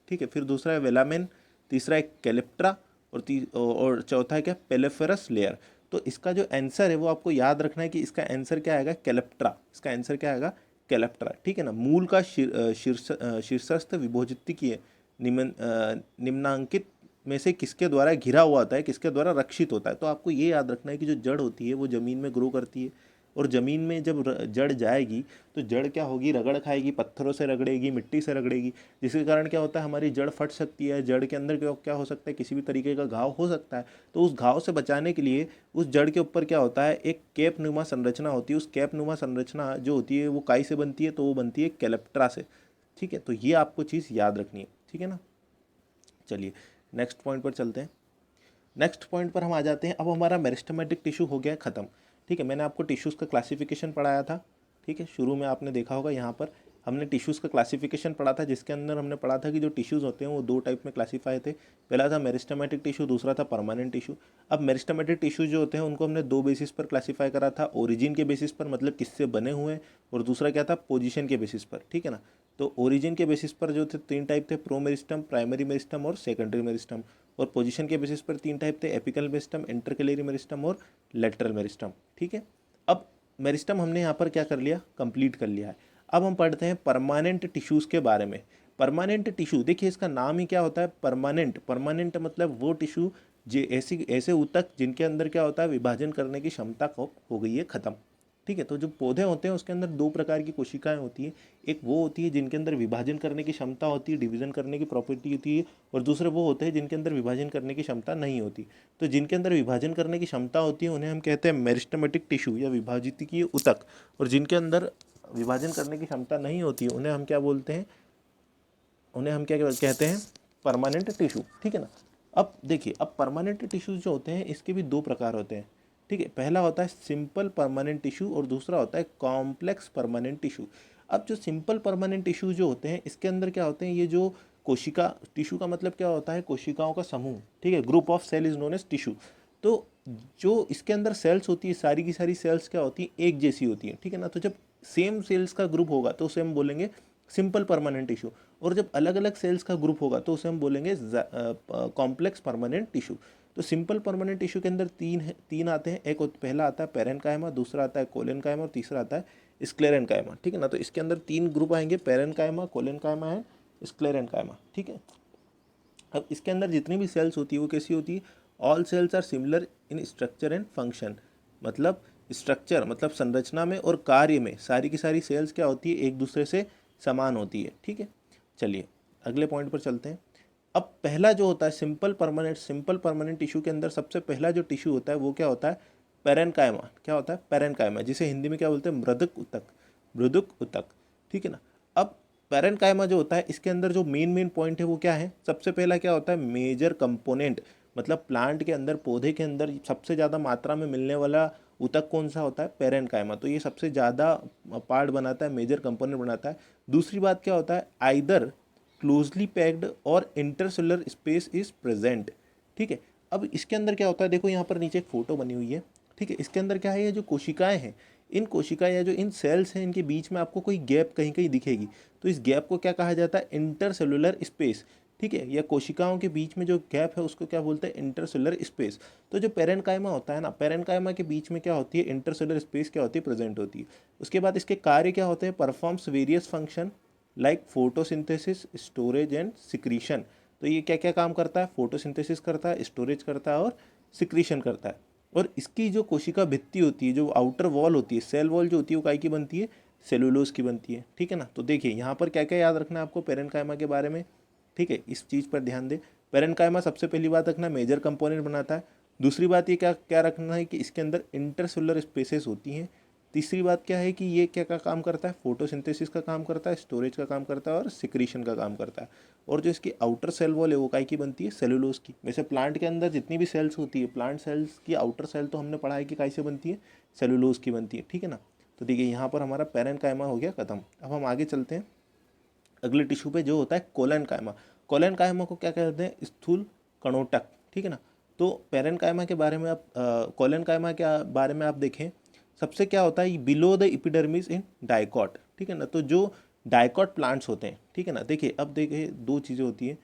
[SPEAKER 1] ठीक है, फिर दूसरा है वेलामेन, तीसरा है कैलिप्ट्रा, और चौथा है क्या, पेलेफेरस लेयर। तो इसका जो आंसर है वो आपको याद रखना है कि इसका आंसर क्या आएगा, कैलेप्ट्रा। इसका आंसर क्या आएगा, कैलेप्ट्रा। ठीक है ना, मूल का शीर्षस्थ विभोजित की निम्नांकित में से किसके द्वारा घिरा हुआ होता है, किसके द्वारा रक्षित होता है। तो आपको ये याद रखना है कि जो जड़ होती है वो ज़मीन में ग्रो करती है, और ज़मीन में जब जड़ जाएगी तो जड़ क्या होगी, रगड़ खाएगी, पत्थरों से रगड़ेगी, मिट्टी से रगड़ेगी, जिसके कारण क्या होता है, हमारी जड़ फट सकती है। जड़ के अंदर क्या हो सकता है, किसी भी तरीके का घाव हो सकता है। तो उस घाव से बचाने के लिए उस जड़ के ऊपर क्या होता है, एक कैप नुमा संरचना होती है। उस कैप नुमा संरचना जो होती है वो काई से बनती है, तो वो बनती है कैलेप्ट्रा से। ठीक है, तो ये आपको चीज़ याद रखनी है। ठीक है ना, चलिए नेक्स्ट पॉइंट पर चलते हैं। नेक्स्ट पॉइंट पर हम आ जाते हैं। अब हमारा मेरिस्टेमेटिक टिश्यू हो गया ख़त्म। ठीक है, मैंने आपको टिश्यूज़ का क्लासिफिकेशन पढ़ाया था। ठीक है, शुरू में आपने देखा होगा यहाँ पर हमने टिश्यूज़ का क्लासिफिकेशन पढ़ा था, जिसके अंदर हमने पढ़ा था कि जो टिश्यूज़ होते हैं वो 2 टाइप में क्लासीफाई थे। पहला था मेरिस्टेमेटिक टिश्यू, दूसरा था परमानेंट टिश्यू। अब मेरिस्टेमेटिक टिश्यू जो होते हैं उनको हमने 2 बेसिस पर क्लासीफाई करा था, ओरिजिन के बेसिस पर, मतलब किससे बने हुए हैं, और दूसरा क्या था, पोजीशन के बेसिस पर। ठीक है ना, तो ओरिजिन के बेसिस पर जो थे 3 टाइप थे, प्रो मेरिस्टम, प्राइमरी मेरिस्टम और सेकेंडरी मेरिस्टम। और पोजीशन के बेसिस पर 3 टाइप थे, एपिकल मेरिस्टम, इंटरकैलरी मेरिस्टम और लेटरल मेरिस्टम। ठीक है, अब मेरिस्टम हमने यहाँ पर क्या कर लिया, कंप्लीट कर लिया है। अब हम पढ़ते हैं परमानेंट टिश्यूज़ के बारे में। परमानेंट टिश्यू, देखिए इसका नाम ही क्या होता है, परमानेंट। परमानेंट मतलब वो टिश्यू जो ऐसे ऊतक जिनके अंदर क्या होता है, विभाजन करने की क्षमता को हो गई है ख़त्म। ठीक है, तो जो पौधे होते हैं उसके अंदर 2 प्रकार की कोशिकाएं होती हैं। एक वो होती है जिनके अंदर विभाजन करने की क्षमता होती है, डिवीजन करने की प्रॉपर्टी होती है, और दूसरे वो होते हैं जिनके अंदर विभाजन करने की क्षमता नहीं होती। तो जिनके अंदर विभाजन करने की क्षमता होती है उन्हें हम कहते हैं मेरिस्टेमेटिक टिश्यू या विभाजित ऊतक, और जिनके अंदर विभाजन करने की क्षमता नहीं होती है उन्हें हम क्या बोलते हैं, उन्हें हम क्या कहते हैं, परमानेंट टिश्यू। ठीक है ना, अब देखिए, अब परमानेंट टिश्यूज जो होते हैं इसके भी 2 प्रकार होते हैं। ठीक है, पहला होता है सिंपल परमानेंट टिश्यू और दूसरा होता है कॉम्प्लेक्स परमानेंट टिश्यू। अब जो सिंपल परमानेंट टिश्यू जो होते हैं इसके अंदर क्या होते हैं, ये जो कोशिका, टिश्यू का मतलब क्या होता है, कोशिकाओं का समूह। ठीक है, group of cell is known as tissue. तो जो इसके अंदर सेल्स होती है, सारी की सारी सेल्स क्या होती है, एक जैसी होती है। ठीक है ना, तो जब सेम सेल्स का ग्रुप होगा तो उसे हम बोलेंगे सिंपल परमानेंट टिश्यू, और जब अलग अलग सेल्स का ग्रुप होगा तो उसे हम बोलेंगे कॉम्प्लेक्स परमानेंट टिश्यू। तो सिंपल परमानेंट टिश्यू के अंदर तीन आते हैं। एक पहला आता है पेरेन्काइमा, दूसरा आता है कोलेनकाइमा और तीसरा आता है स्क्लेरेन्काइमा। ठीक है ना, तो इसके अंदर 3 ग्रुप आएंगे, पेरेन्काइमा, कोलेनकाइमा है, स्क्लेरेन्काइमा। ठीक है, अब इसके अंदर जितनी भी सेल्स होती है वो कैसी होती है, all cells are similar in structure and function. मतलब स्ट्रक्चर मतलब संरचना में और कार्य में सारी की सारी सेल्स क्या होती है, एक दूसरे से समान होती है। ठीक है, चलिए अगले पॉइंट पर चलते हैं। अब पहला जो होता है सिंपल परमानेंट टिश्यू के अंदर सबसे पहला जो टिश्यू होता है वो क्या होता है, पेरेन्काइमा। क्या होता है, पेरेन्काइमा, जिसे हिंदी में क्या बोलते हैं, मृदुक ऊतक, मृदुक ऊतक। ठीक है ना, अब पेरेन्काइमा जो होता है इसके अंदर जो मेन पॉइंट है वो क्या है, सबसे पहला क्या होता है, मेजर कंपोनेंट, मतलब प्लांट के अंदर, पौधे के अंदर सबसे ज़्यादा मात्रा में मिलने वाला ऊतक कौन सा होता है, पेरेन्काइमा। तो ये सबसे ज़्यादा पार्ट बनाता है, मेजर कंपोनेंट बनाता है। दूसरी बात क्या होता है, आइदर क्लोजली पैक्ड और इंटरसेलुलर स्पेस इज प्रेजेंट। ठीक है, अब इसके अंदर क्या होता है, देखो यहाँ पर नीचे एक फोटो बनी हुई है। ठीक है। इसके अंदर क्या है, ये जो कोशिकाएं हैं, इन कोशिकाएं या जो इन सेल्स हैं, इनके बीच में आपको कोई गैप कहीं कहीं दिखेगी, तो इस गैप को क्या कहा जाता है, इंटरसेलुलर स्पेस। ठीक है, या कोशिकाओं के बीच में जो गैप है उसको क्या बोलते हैं, इंटरसेलुलर स्पेस। तो जो पेरेन्काइमा होता है ना, पेरेन्काइमा के बीच में क्या होती है, इंटरसेलुलर स्पेस क्या होती है, प्रेजेंट होती है। उसके बाद इसके कार्य क्या होते हैं, performs various function like photosynthesis, storage and secretion. तो ये क्या क्या काम करता है, फोटोसिंथेसिस करता है, स्टोरेज करता है और सिक्रीशन करता है। और इसकी जो कोशिका भित्ति होती है, जो आउटर वॉल होती है, सेल वॉल जो होती है, वो काय की बनती है, सेलुलोज की बनती है। ठीक है ना। तो देखिए यहाँ पर क्या क्या याद रखना है आपको पेरेन्काइमा के बारे में। ठीक है, इस चीज़ पर ध्यान दें। पेरेन्काइमा सबसे पहली बात रखना, मेजर कंपोनेंट बनाता है। दूसरी बात ये क्या क्या रखना है कि इसके अंदर इंटरसेलुलर स्पेसेस होती हैं। तीसरी बात क्या है कि ये क्या क्या काम करता है, फोटोसिंथेसिस का काम करता है, स्टोरेज का काम करता है और सिक्रीशन का काम करता है। और जो इसकी आउटर सेल वॉल है वो काय की बनती है, सेलुलोज की। वैसे प्लांट के अंदर जितनी भी सेल्स होती है, प्लांट सेल्स की आउटर सेल तो हमने पढ़ा है कि काय से बनती है, सेलुलोज की बनती है। ठीक है ना। तो देखिए यहाँ पर हमारा पेरेन्काइमा हो गया खत्म। अब हम आगे चलते हैं अगले टिश्यू पे, जो होता है कोलेनकाइमा। कोलेनकाइमा को क्या कहते हैं, स्थूल कणोटक। ठीक है ना। तो पेरेन्काइमा के बारे में आप कोलेनकाइमा के बारे में आप देखें, सबसे क्या होता है, below the epidermis in dicot. ठीक है ना। तो जो डाइकॉट प्लांट्स होते हैं, ठीक है ना, देखिए अब देखिए दो चीज़ें होती हैं।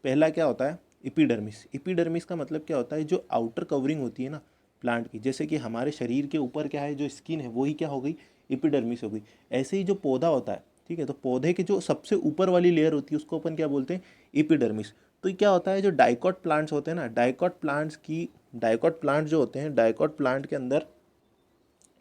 [SPEAKER 1] पहला क्या होता है, एपिडर्मिस। एपिडर्मिस का मतलब क्या होता है, जो आउटर कवरिंग होती है ना प्लांट की, जैसे कि हमारे शरीर के ऊपर क्या है, जो स्किन है वही क्या हो गई, एपिडर्मिस हो गई। ऐसे ही जो पौधा होता है, ठीक है, तो पौधे के जो सबसे ऊपर वाली लेयर होती है उसको अपन क्या बोलते हैं, एपिडर्मिस। तो ये क्या होता है, जो डाइकॉट प्लांट्स होते हैं ना, डाइकॉट प्लांट जो होते हैं, डाइकॉट प्लांट के अंदर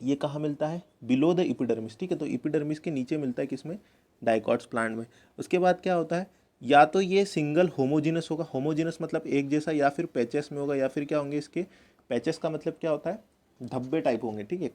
[SPEAKER 1] ये कहाँ मिलता है, बिलो द एपिडर्मिस। ठीक है, तो एपिडर्मिस के नीचे मिलता है किसमें, डाइकॉट्स प्लांट में। उसके बाद क्या होता है, या तो ये सिंगल होमोजीनस होगा, होमोजीनस मतलब एक जैसा, या फिर पैचेस में होगा, या फिर क्या होंगे इसके, पैचेस का मतलब क्या होता है, धब्बे टाइप होंगे। ठीक है।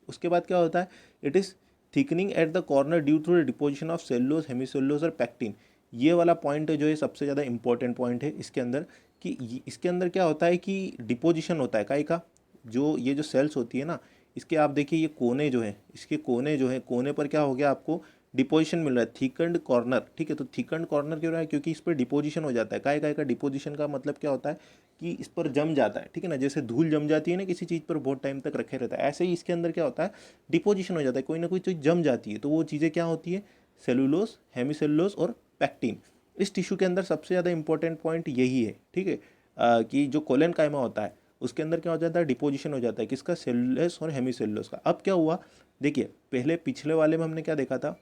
[SPEAKER 1] उसके बाद क्या होता है, it is thickening at the corner due to the deposition of cellulose, hemicellulose और पैक्टिन। ये वाला पॉइंट जो है सबसे ज़्यादा इंपॉर्टेंट पॉइंट है इसके अंदर, कि इसके अंदर क्या होता है कि डिपोजिशन होता है काय का, जो ये जो सेल्स होती है ना, इसके आप देखिए ये कोने जो है, इसके कोने जो है, कोने पर क्या हो गया आपको, डिपोजिशन मिल रहा है, थिकंड कॉर्नर। ठीक है, तो थिकंड कॉर्नर क्यों रहा है, क्योंकि इस पर डिपोजिशन हो जाता है। काय काय का डिपोजिशन का मतलब क्या होता है कि इस पर जम जाता है। ठीक है ना, जैसे धूल जम जाती है ना किसी चीज़ पर, बहुत टाइम तक रखे रहता है, ऐसे ही इसके अंदर क्या होता है, डिपोजिशन हो जाता है, कोई ना कोई चीज़ जम जाती है। तो वो चीज़ें क्या होती है, सेलुलोज, हेमिसेलुलोज और पैक्टिन। इस टिश्यू के अंदर सबसे ज़्यादा इंपॉर्टेंट पॉइंट यही है। ठीक है, कि जो कोलेनकाइमा होता है उसके अंदर क्या हो जाता है, डिपोजिशन हो जाता है किसका, सेलुलोज और हेमिसेलुलोज का। अब क्या हुआ, देखिए पहले पिछले वाले में हमने क्या देखा था,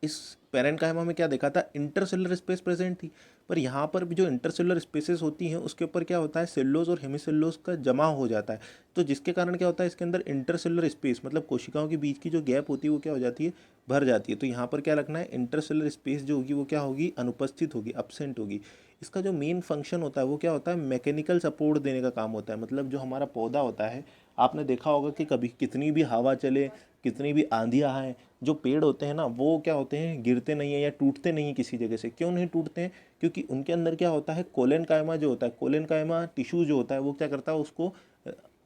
[SPEAKER 1] इस पेरेन्काइमा में क्या देखा था, इंटरसेलुलर स्पेस प्रेजेंट थी। पर यहाँ पर भी जो इंटरसेलुलर स्पेसेस होती हैं उसके ऊपर क्या होता है, सेलुलोज और हेमिसेलुलोज का जमा हो जाता है। तो जिसके कारण क्या होता है, इसके अंदर इंटरसेलुलर स्पेस मतलब कोशिकाओं के बीच की जो गैप होती है वो क्या हो जाती है, भर जाती है। तो यहाँ पर क्या रखना है, इंटरसेलुलर स्पेस जो होगी वो क्या होगी, अनुपस्थित होगी, अब्सेंट होगी। इसका जो मेन फंक्शन होता है वो क्या होता है, मैकेनिकल सपोर्ट देने का काम होता है। मतलब जो हमारा पौधा होता है, आपने देखा होगा कि कभी कितनी भी हवा चले, कितनी भी आंधियाँ आए, जो पेड़ होते हैं ना वो क्या होते हैं, गिरते नहीं है या टूटते नहीं है किसी जगह से। क्यों नहीं टूटते हैं, क्योंकि उनके अंदर क्या होता है, कोलेनकाइमा जो होता है, कोलेनकाइमा टिश्यू जो होता है वो क्या करता है, उसको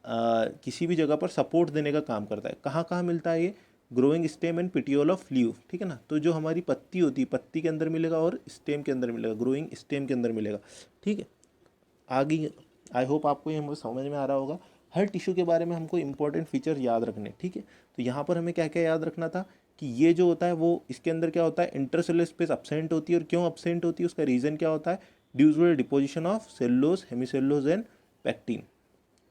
[SPEAKER 1] किसी भी जगह पर सपोर्ट देने का काम करता है। कहाँ कहाँ मिलता है ये, growing stem and petiole of leave. ठीक है ना। तो जो हमारी पत्ती होती है, पत्ती के अंदर मिलेगा और स्टेम के अंदर मिलेगा, ग्रोइंग स्टेम के अंदर मिलेगा। ठीक है, आगे आई होप आपको ये मुझे समझ में आ रहा होगा। हर टिश्यू के बारे में हमको इंपॉर्टेंट फीचर याद रखने। ठीक है, तो यहाँ पर हमें क्या क्या याद रखना था कि ये जो होता है वो इसके अंदर क्या होता है, इंटरसेलुलर स्पेस अब्सेंट होती है। और क्यों अब्सेंट होती है, उसका रीज़न क्या होता है, due to deposition of cellulose, hemicellulose and pectin.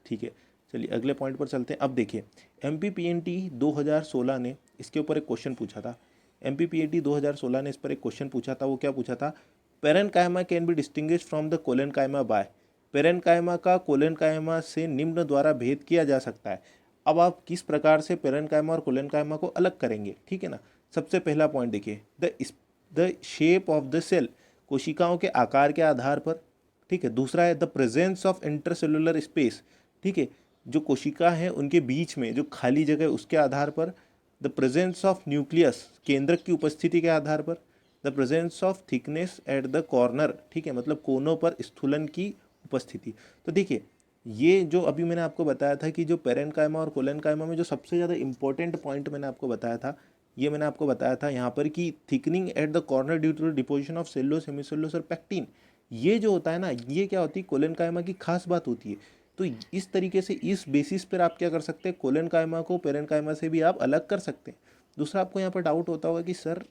[SPEAKER 1] ठीक है, चलिए अगले पॉइंट पर चलते हैं। अब देखिए MPPNT 2016 ने इसके ऊपर एक क्वेश्चन पूछा था। MPPNT 2016 ने इस पर एक क्वेश्चन पूछा था। वो क्या पूछा था, parenchyma can be distinguish from the collenchyma by, parenchyma का कोलेनकाइमा से निम्न द्वारा भेद किया जा सकता है। अब आप किस प्रकार से पेरेन्काइमा और कोलेनकाइमा को अलग करेंगे। ठीक है ना। सबसे पहला पॉइंट देखिए, the shape of the cell, कोशिकाओं के आकार के आधार पर। ठीक है, दूसरा है the presence of intercellular space. ठीक है, जो कोशिका हैं उनके बीच में जो खाली जगह है उसके आधार पर। द प्रेजेंस ऑफ न्यूक्लियस, केंद्रक की उपस्थिति के आधार पर। The presence of thickness eight the corner, ठीक है, मतलब कोनों पर स्थूलन की उपस्थिति। तो देखिए ये जो अभी मैंने आपको बताया था कि जो पेरेन्काइमा और कोलेनकाइमा में जो सबसे ज़्यादा इंपॉर्टेंट पॉइंट मैंने आपको बताया था, ये मैंने आपको बताया था यहाँ पर कि thickening at the corner due to deposition of cellulose, hemicellulose और पैक्टिन। ये जो होता है ना, ये क्या होती है, कोलेनकाइमा की खास बात होती है। तो इस तरीके से इस बेसिस पर आप क्या कर सकते हैं, कोलेनकाइमा को पेरेनकाइमा से भी आप अलग कर सकते हैं। दूसरा, आपको यहाँ पर डाउट होता होगा कि सर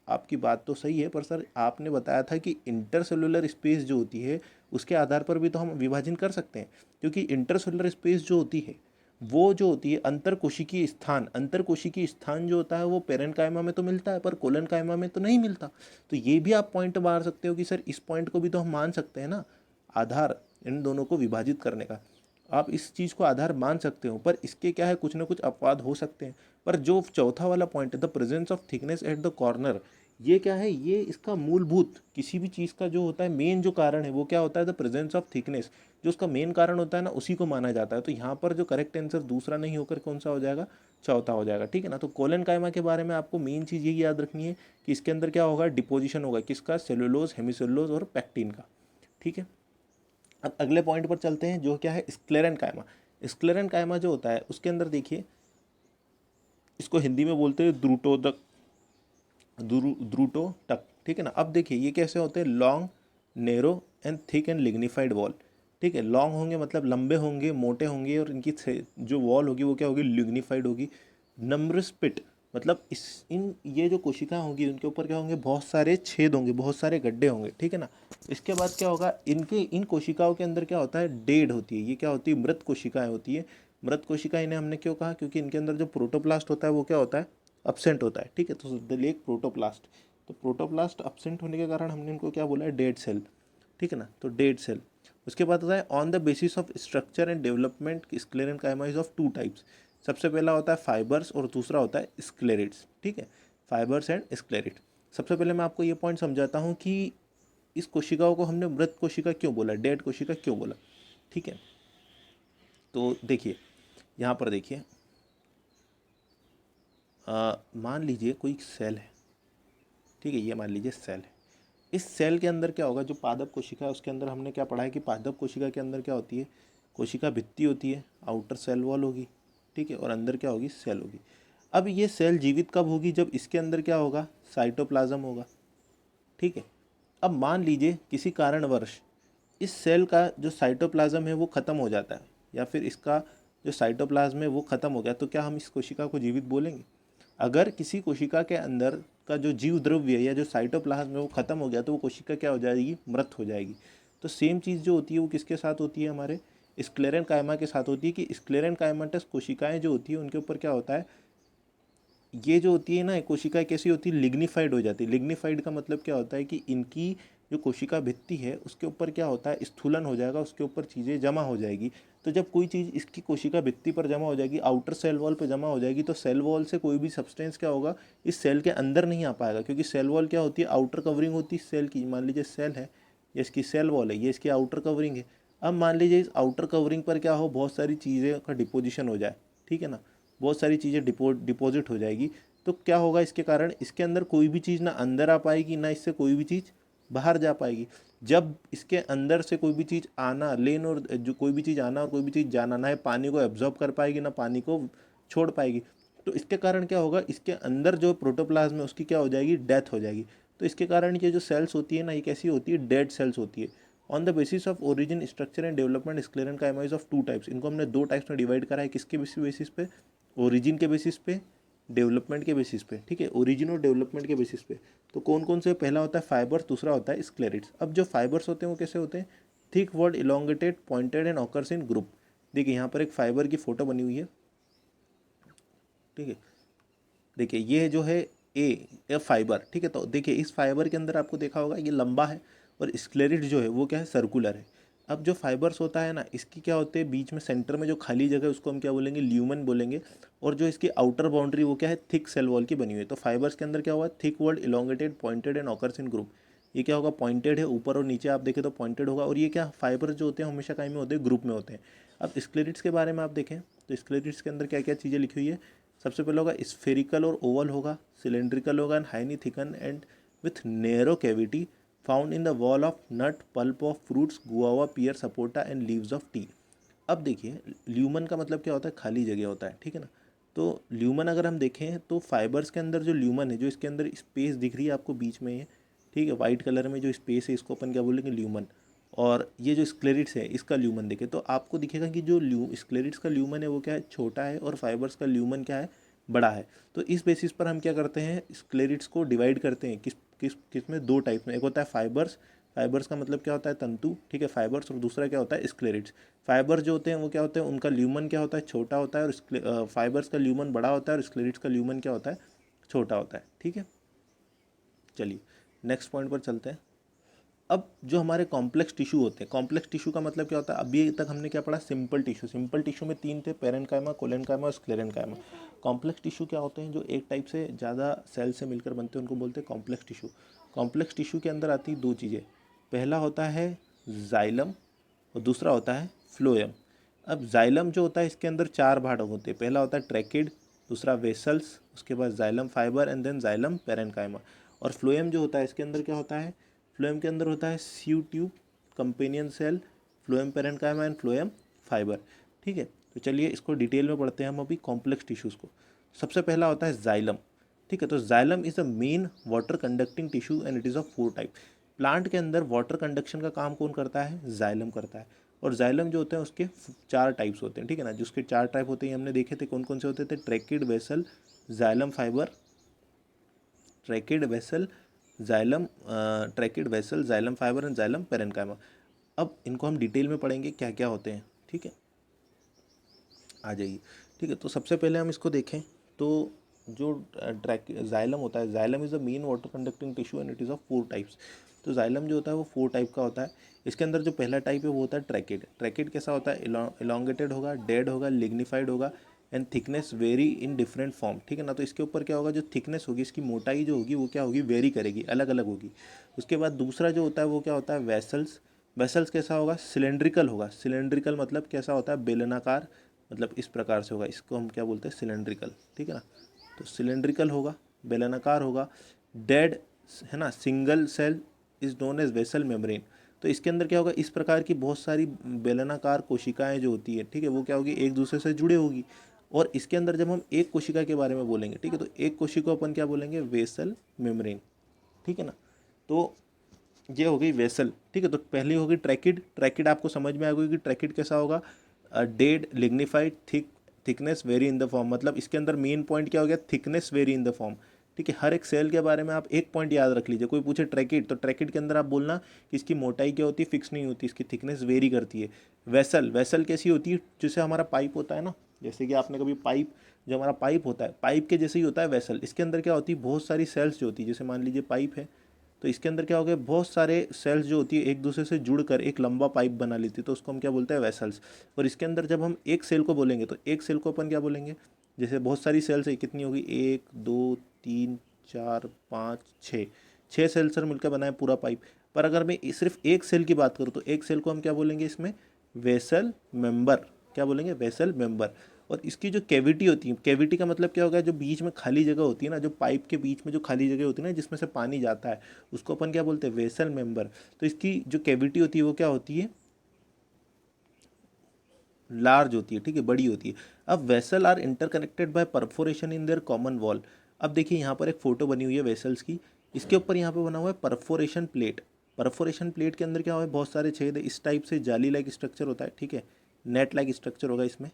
[SPEAKER 1] आपकी बात तो सही है, पर सर आपने बताया था कि इंटरसेलुलर स्पेस जो होती है उसके आधार पर भी तो हम विभाजन कर सकते हैं, क्योंकि इंटरसेलुलर स्पेस जो होती है वो जो होती है अंतर कोशिकीय स्थान जो होता है वो पेरेनकाइमा में तो मिलता है पर कोलेनकाइमा में तो नहीं मिलता। तो ये भी आप पॉइंट मार सकते हो कि सर इस पॉइंट को भी तो हम मान सकते हैं ना, आधार इन दोनों को विभाजित करने का आप इस चीज़ को आधार मान सकते हो, पर इसके क्या है कुछ ना कुछ अपवाद हो सकते हैं। पर जो चौथा वाला पॉइंट है, the presence of thickness eight the corner, ये क्या है, ये इसका मूलभूत किसी भी चीज़ का जो होता है मेन जो कारण है वो क्या होता है, द प्रेजेंस ऑफ थिकनेस, जो उसका मेन कारण होता है ना उसी को माना जाता है। तो यहाँ पर जो करेक्ट आंसर दूसरा नहीं होकर कौन सा हो जाएगा, चौथा हो जाएगा, ठीक है ना। तो कोलेनकाइमा के बारे में आपको मेन चीज़ यही याद रखनी है कि इसके अंदर क्या होगा, डिपोजिशन होगा किसका, सेलुलोज, हेमिसेलुलोज और पैक्टिन का, ठीक है। अब अगले पॉइंट पर चलते हैं जो क्या है, स्क्लेरेनकाइमा। स्क्लेरेनकाइमा जो होता है उसके अंदर देखिए, इसको हिंदी में बोलते हैं द्रुटोदक, द्रुटोटक, ठीक है ना। अब देखिए ये कैसे होते हैं, long, narrow and thick and lignified wall, ठीक है। लॉन्ग होंगे मतलब लंबे होंगे, मोटे होंगे, और इनकी जो वॉल होगी वो क्या होगी, लिग्निफाइड होगी। नम्रस पिट मतलब इस इन ये जो कोशिकाएं होंगी उनके ऊपर क्या होंगे, बहुत सारे छेद होंगे, बहुत सारे गड्ढे होंगे, ठीक है ना। इसके बाद क्या होगा, इन कोशिकाओं के अंदर क्या होता है, डेड होती है, ये क्या होती है, मृत कोशिकाएं होती है। मृत कोशिका इन्हें हमने क्यों कहा, क्योंकि इनके अंदर जो प्रोटोप्लास्ट होता है वो क्या होता है, अब्सेंट होता है, ठीक है। तो द लेक प्रोटोप्लास्ट, तो प्रोटोप्लास्ट अब्सेंट होने के कारण हमने इनको क्या बोला है, डेड सेल, ठीक है ना। तो डेड सेल। उसके बाद होता है on the basis of structure and development, sclerenchyma is of two types. सबसे पहला होता है फाइबर्स और दूसरा होता है स्क्लेरेट्स, ठीक है, फाइबर्स एंड स्क्लेरेट। सबसे पहले मैं आपको ये पॉइंट समझाता हूँ कि इस कोशिकाओं को हमने मृत कोशिका क्यों बोला, डेड कोशिका क्यों बोला, ठीक है। तो देखिए यहाँ पर देखिए, मान लीजिए कोई सेल है, ठीक है, ये मान लीजिए सेल है। इस सेल के अंदर क्या होगा, जो पादप कोशिका है उसके अंदर हमने क्या पढ़ा है कि पादप कोशिका के अंदर क्या होती है, कोशिका भित्ति होती है, आउटर सेल वॉल होगी, ठीक है, और अंदर क्या होगी, सेल होगी। अब ये सेल जीवित कब होगी, जब इसके अंदर क्या होगा, साइटोप्लाज्म होगा, ठीक है। अब मान लीजिए किसी कारणवश इस सेल का जो साइटोप्लाज्म है वो ख़त्म हो जाता है, या फिर इसका जो साइटोप्लाज्म है वो ख़त्म हो गया, तो क्या हम इस कोशिका को जीवित बोलेंगे। अगर किसी कोशिका के अंदर का जो जीव द्रव्य या जो साइटोप्लाज्म है वो ख़त्म हो गया तो वो कोशिका क्या हो जाएगी, मृत हो जाएगी। तो सेम चीज़ जो होती है वो किसके साथ होती है, हमारे स्क्लेरेनकाइमा के साथ होती है, कि स्क्लेरेनकाइमाटस कोशिकाएं जो होती है उनके ऊपर क्या होता है, ये जो होती है ना कोशिकाएं कैसी होती है, लिग्निफाइड हो जाती है। लिग्निफाइड का मतलब क्या होता है कि इनकी जो कोशिका भित्ति है उसके ऊपर क्या होता है, स्थूलन हो जाएगा, उसके ऊपर चीज़ें जमा हो जाएगी। तो जब कोई चीज़ इसकी कोशिका भित्ति पर जमा हो जाएगी, आउटर सेल वॉल पर जमा हो जाएगी, तो सेल वॉल से कोई भी सब्सटेंस क्या होगा, इस सेल के अंदर नहीं आ पाएगा, क्योंकि सेल वॉल क्या होती है, आउटर कवरिंग होती है सेल की। मान लीजिए सेल है, ये इसकी सेल वॉल है, ये इसकी आउटर कवरिंग है। अब मान लीजिए इस आउटर कवरिंग पर क्या हो, बहुत सारी चीज़ें का डिपोजिशन हो जाए, ठीक है ना, बहुत सारी चीज़ें डिपॉजिट हो जाएगी। तो क्या होगा, इसके कारण इसके अंदर कोई भी चीज़ ना अंदर आ पाएगी, ना इससे कोई भी चीज़ बाहर जा पाएगी। जब इसके अंदर से कोई भी चीज़ आना लेन और जो कोई भी चीज़ आना और कोई भी चीज़ जाना, ना है पानी को एब्जॉर्ब कर पाएगी ना पानी को छोड़ पाएगी। तो इसके कारण क्या होगा, इसके अंदर जो प्रोटोप्लाज्म है उसकी क्या हो जाएगी, डेथ हो जाएगी। तो इसके कारण ये जो सेल्स होती है ना, ये कैसी होती है, डेड सेल्स होती है। On the basis of origin, structure and development, sclerenchyma is of two types. इनको हमने दो टाइप्स में डिवाइड करा है, किसके बेसिस पे, ओरिजिन के बेसिस पे, डेवलपमेंट के बेसिस पे, ठीक है, ओरिजिन और डेवलपमेंट के बेसिस पे। तो कौन कौन से, पहला होता है फाइबर्स, दूसरा होता है स्क्लेरेट्स। अब जो फाइबर्स होते हैं वो कैसे होते हैं, thick word, elongated, pointed and occurs in group. देखिए यहाँ पर एक फाइबर की फोटो बनी हुई है, ठीक है, देखिए ये जो है ए फाइबर, ठीक है। तो देखिए इस फाइबर के अंदर आपको देखा होगा ये लंबा है, और स्क्लेरेट जो है वो क्या है, सर्कुलर है। अब जो फाइबर्स होता है ना, इसकी क्या होते हैं, बीच में सेंटर में जो खाली जगह है उसको हम क्या बोलेंगे, ल्यूमन बोलेंगे। और जो इसकी आउटर बाउंड्री वो क्या है, थिक सेल वॉल की बनी हुई है। तो फाइबर्स के अंदर क्या हुआ, thick word, elongated, pointed and occurs in group. ये क्या होगा, पॉइंटेड है, ऊपर और नीचे आप देखें तो पॉइंटेड होगा। और ये क्या, फाइबर जो होते हैं हमेशा काय में होते हैं, ग्रुप में होते हैं। अब स्क्लेरेट्स के बारे में आप देखें तो स्क्लेरेट्स के अंदर क्या क्या चीज़ें लिखी हुई है। सबसे पहले होगा स्फेरिकल और ओवल होगा, सिलेंड्रिकल होगा, and highly thicken and with narrow cavity found in the wall of nut, pulp of fruits, guava, pear, sapota and leaves of tea. अब देखिए ल्यूमन का मतलब क्या होता है, खाली जगह होता है, ठीक है ना। तो ल्यूमन अगर हम देखें तो फाइबर्स के अंदर जो ल्यूमन है, जो इसके अंदर स्पेस दिख रही है आपको बीच में ये, ठीक है, वाइट कलर में जो स्पेस है इसको अपन क्या बोलेंगे, ल्यूमन। और ये जो स्क्लेरिड्स है इसका ल्यूमन देखें तो आपको दिखेगा कि जो स्क्लेरिड्स का ल्यूमन है वो क्या है, छोटा है, और फाइबर्स का ल्यूमन क्या है, बड़ा है। तो इस बेसिस पर हम क्या करते हैं, स्क्लेरिड्स को डिवाइड करते हैं किस किस किस में, दो टाइप में। एक होता है फाइबर्स, फाइबर्स का मतलब क्या होता है, तंतु, ठीक है, फाइबर्स, और दूसरा क्या होता है, स्क्लेरिड्स। फाइबर जो होते हैं वो क्या होते हैं, उनका ल्यूमन क्या होता है, छोटा होता है, और फाइबर्स का ल्यूमन बड़ा होता है, और स्क्लेरिड्स का ल्यूमन क्या होता है, छोटा होता है। ठीक है, चलिए नेक्स्ट पॉइंट पर चलते हैं। अब जो हमारे कॉम्प्लेक्स टिश्यू होते हैं, कॉम्प्लेक्स टिश्यू का मतलब क्या होता है, अभी तक हमने क्या पढ़ा, सिंपल टिश्यू। सिंपल टिश्यू में तीन थे, पेरेन्काइमा, कोलेनकाइमा और स्क्लेरेनकाइमा। कॉम्प्लेक्स टिश्यू क्या होते हैं, जो एक टाइप से ज़्यादा सेल से मिलकर बनते हैं, उनको बोलते हैं कॉम्प्लेक्स टिश्यू। कॉम्प्लेक्स टिश्यू के अंदर आती दो चीज़ें, पहला होता है जाइलम और दूसरा होता है फ्लोएम। अब जाइलम जो होता है इसके अंदर चार भाग होते हैं, पहला होता है ट्रैकिड, दूसरा वेसल्स, उसके बाद xylem fibre and then xylem parenchyma. और फ्लोएम जो होता है इसके अंदर क्या होता है, फ्लोएम के अंदर होता है sieve tube, companion cell, phloem parenchyma and phloem fibre. ठीक है, तो चलिए इसको डिटेल में पढ़ते हैं हम अभी कॉम्प्लेक्स टिश्यूज़ को। सबसे पहला होता है जाइलम। ठीक है, तो xylem is a main water conducting tissue and it is of four type. Plant के अंदर वाटर कंडक्शन का काम कौन करता है, जाइलम करता है। और जाइलम जो होते हैं उसके चार टाइप्स होते हैं, ठीक है ना, जिसके चार टाइप होते हैं हमने देखे थे, कौन कौन से होते थे, tracheid, vessel, xylem fibre, tracheid vessel, xylem, tracheid vessel, xylem fibre and xylem parenchyma. अब इनको हम डिटेल में पढ़ेंगे क्या क्या होते हैं। ठीक है, आ जाइए। ठीक है, तो सबसे पहले हम इसको देखें तो जो जाइलम होता है, xylem is the main water conducting tissue and it is of four types. तो जाइलम जो होता है वो फोर टाइप का होता है। इसके अंदर जो पहला टाइप है वो होता है ट्रैकिड। ट्रैकिड कैसा होता है, इलोंगेटेड होगा, डेड होगा, लिग्निफाइड होगा and thickness very in different form. ठीक है ना, तो इसके ऊपर क्या होगा, जो थिकनेस होगी, इसकी मोटाई जो होगी वो क्या होगी, वेरी करेगी, अलग अलग होगी। उसके बाद दूसरा जो होता है वो क्या होता है, वेसल्स। वेसल्स कैसा होगा, सिलेंड्रिकल होगा। सिलेंड्रिकल मतलब कैसा होता है, बेलनाकार, मतलब इस प्रकार से होगा, इसको हम क्या बोलते हैं, सिलेंड्रिकल। ठीक है ना, तो सिलेंड्रिकल होगा, बेलनाकार होगा, डेड है ना, single cell is known as vessel membrane. तो इसके अंदर क्या होगा, इस प्रकार की बहुत सारी बेलनाकार कोशिकाएं जो होती है, ठीक है, वो क्या होगी, एक दूसरे से जुड़े होगी। और इसके अंदर जब हम एक कोशिका के बारे में बोलेंगे, ठीक है, तो एक कोशिका अपन क्या बोलेंगे, वेसल मेम्ब्रेन। ठीक है ना, तो ये हो गई वेसल। ठीक है, तो पहली होगी ट्रैकिड। ट्रैकिड आपको समझ में आ गई कि ट्रैकिड कैसा होगा, dead, lignified, thickness very in the form. मतलब इसके अंदर मेन पॉइंट क्या हो गया, thickness very in the form. ठीक है, हर एक सेल के बारे में आप एक पॉइंट याद रख लीजिए। कोई पूछे ट्रैकिड, तो ट्रैकिड के अंदर आप बोलना कि इसकी मोटाई क्या होती है, फिक्स नहीं होती, इसकी थिकनेस वेरी करती है। वेसल, वेसल कैसी होती है, जैसे हमारा पाइप होता है ना, जैसे कि आपने कभी पाइप, जो हमारा पाइप होता है, पाइप के जैसे ही होता है वेसल। इसके अंदर क्या होती है, बहुत सारी सेल्स जो होती है, जैसे मान लीजिए पाइप है, तो इसके अंदर क्या हो गया, बहुत सारे सेल्स जो होती है एक दूसरे से जुड़कर एक लंबा पाइप बना लेती है, तो उसको हम क्या बोलते हैं, वेसल्स। और इसके अंदर जब हम एक सेल को बोलेंगे तो एक सेल को अपन क्या बोलेंगे, जैसे बहुत सारी सेल्स है, कितनी होगी, एक, दो, तीन, चार, पाँच, छः, छः सेल सर मिलकर बनाए पूरा पाइप। पर अगर मैं सिर्फ एक सेल की बात करूँ तो एक सेल को हम क्या बोलेंगे इसमें, वेसल मेंबर। क्या बोलेंगे, वेसल मेंबर। और इसकी जो कैविटी होती है, कैविटी का मतलब क्या होगा, जो बीच में खाली जगह होती है ना, जो पाइप के बीच में जो खाली जगह होती है ना, जिसमें से पानी जाता है, उसको अपन क्या बोलते हैं, वेसल मेंबर। तो इसकी जो कैविटी होती है वो क्या होती है, लार्ज होती है, ठीक है, बड़ी होती है। अब vessel are interconnected by perforation in their common wall. अब देखिए यहाँ पर एक फोटो बनी हुई है वेसल्स की, इसके ऊपर यहाँ पे बना हुआ है परफोरेशन प्लेट। परफोरेशन प्लेट के अंदर क्या हुआ है, बहुत सारे छेद है, इस टाइप से जाली लाइक स्ट्रक्चर होता है, ठीक है, नेट लाइक स्ट्रक्चर होगा इसमें,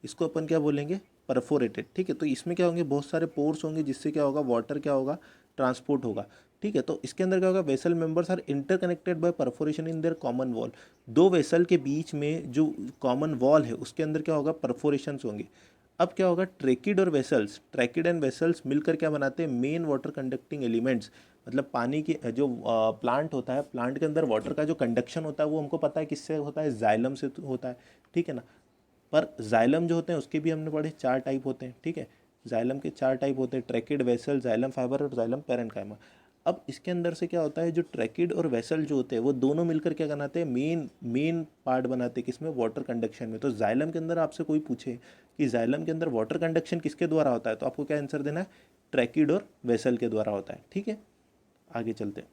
[SPEAKER 1] इसको अपन क्या बोलेंगे, परफोरेटेड। ठीक है, तो इसमें क्या होंगे, बहुत सारे पोर्स होंगे, जिससे क्या होगा, वाटर क्या होगा, ट्रांसपोर्ट होगा। ठीक है, तो इसके अंदर क्या होगा, vessel members are interconnected by perforation in their common wall. दो वेसल के बीच में जो कॉमन वॉल है उसके अंदर क्या होगा, परफोरेशंस होंगे। अब क्या होगा, ट्रैकिड और वेसल्स, ट्रैकिड एंड वेसल्स मिलकर क्या बनाते हैं, मेन वाटर कंडक्टिंग एलिमेंट्स। मतलब पानी की जो प्लांट होता है, प्लांट के अंदर वाटर का जो कंडक्शन होता है वो हमको पता है किससे होता है, जाइलम से होता है। ठीक है ना, पर जाइलम जो होते हैं उसके भी हमने पढ़े चार टाइप होते हैं। ठीक है, जाइलम के चार टाइप होते हैं, ट्रैकिड, वेसल, जाइलम फाइबर और जाइलम पेरेन्काइमा। अब इसके अंदर से क्या होता है, जो ट्रैकिड और वेसल जो होते हैं वो दोनों मिलकर क्या बनाते हैं, मेन मेन पार्ट बनाते हैं किसमें, वाटर कंडक्शन में। तो जाइलम के अंदर आपसे कोई पूछे कि जाइलम के अंदर वाटर कंडक्शन किसके द्वारा होता है, तो आपको क्या आंसर देना है, ट्रैकिड और वेसल के द्वारा होता है। ठीक है, आगे चलते हैं।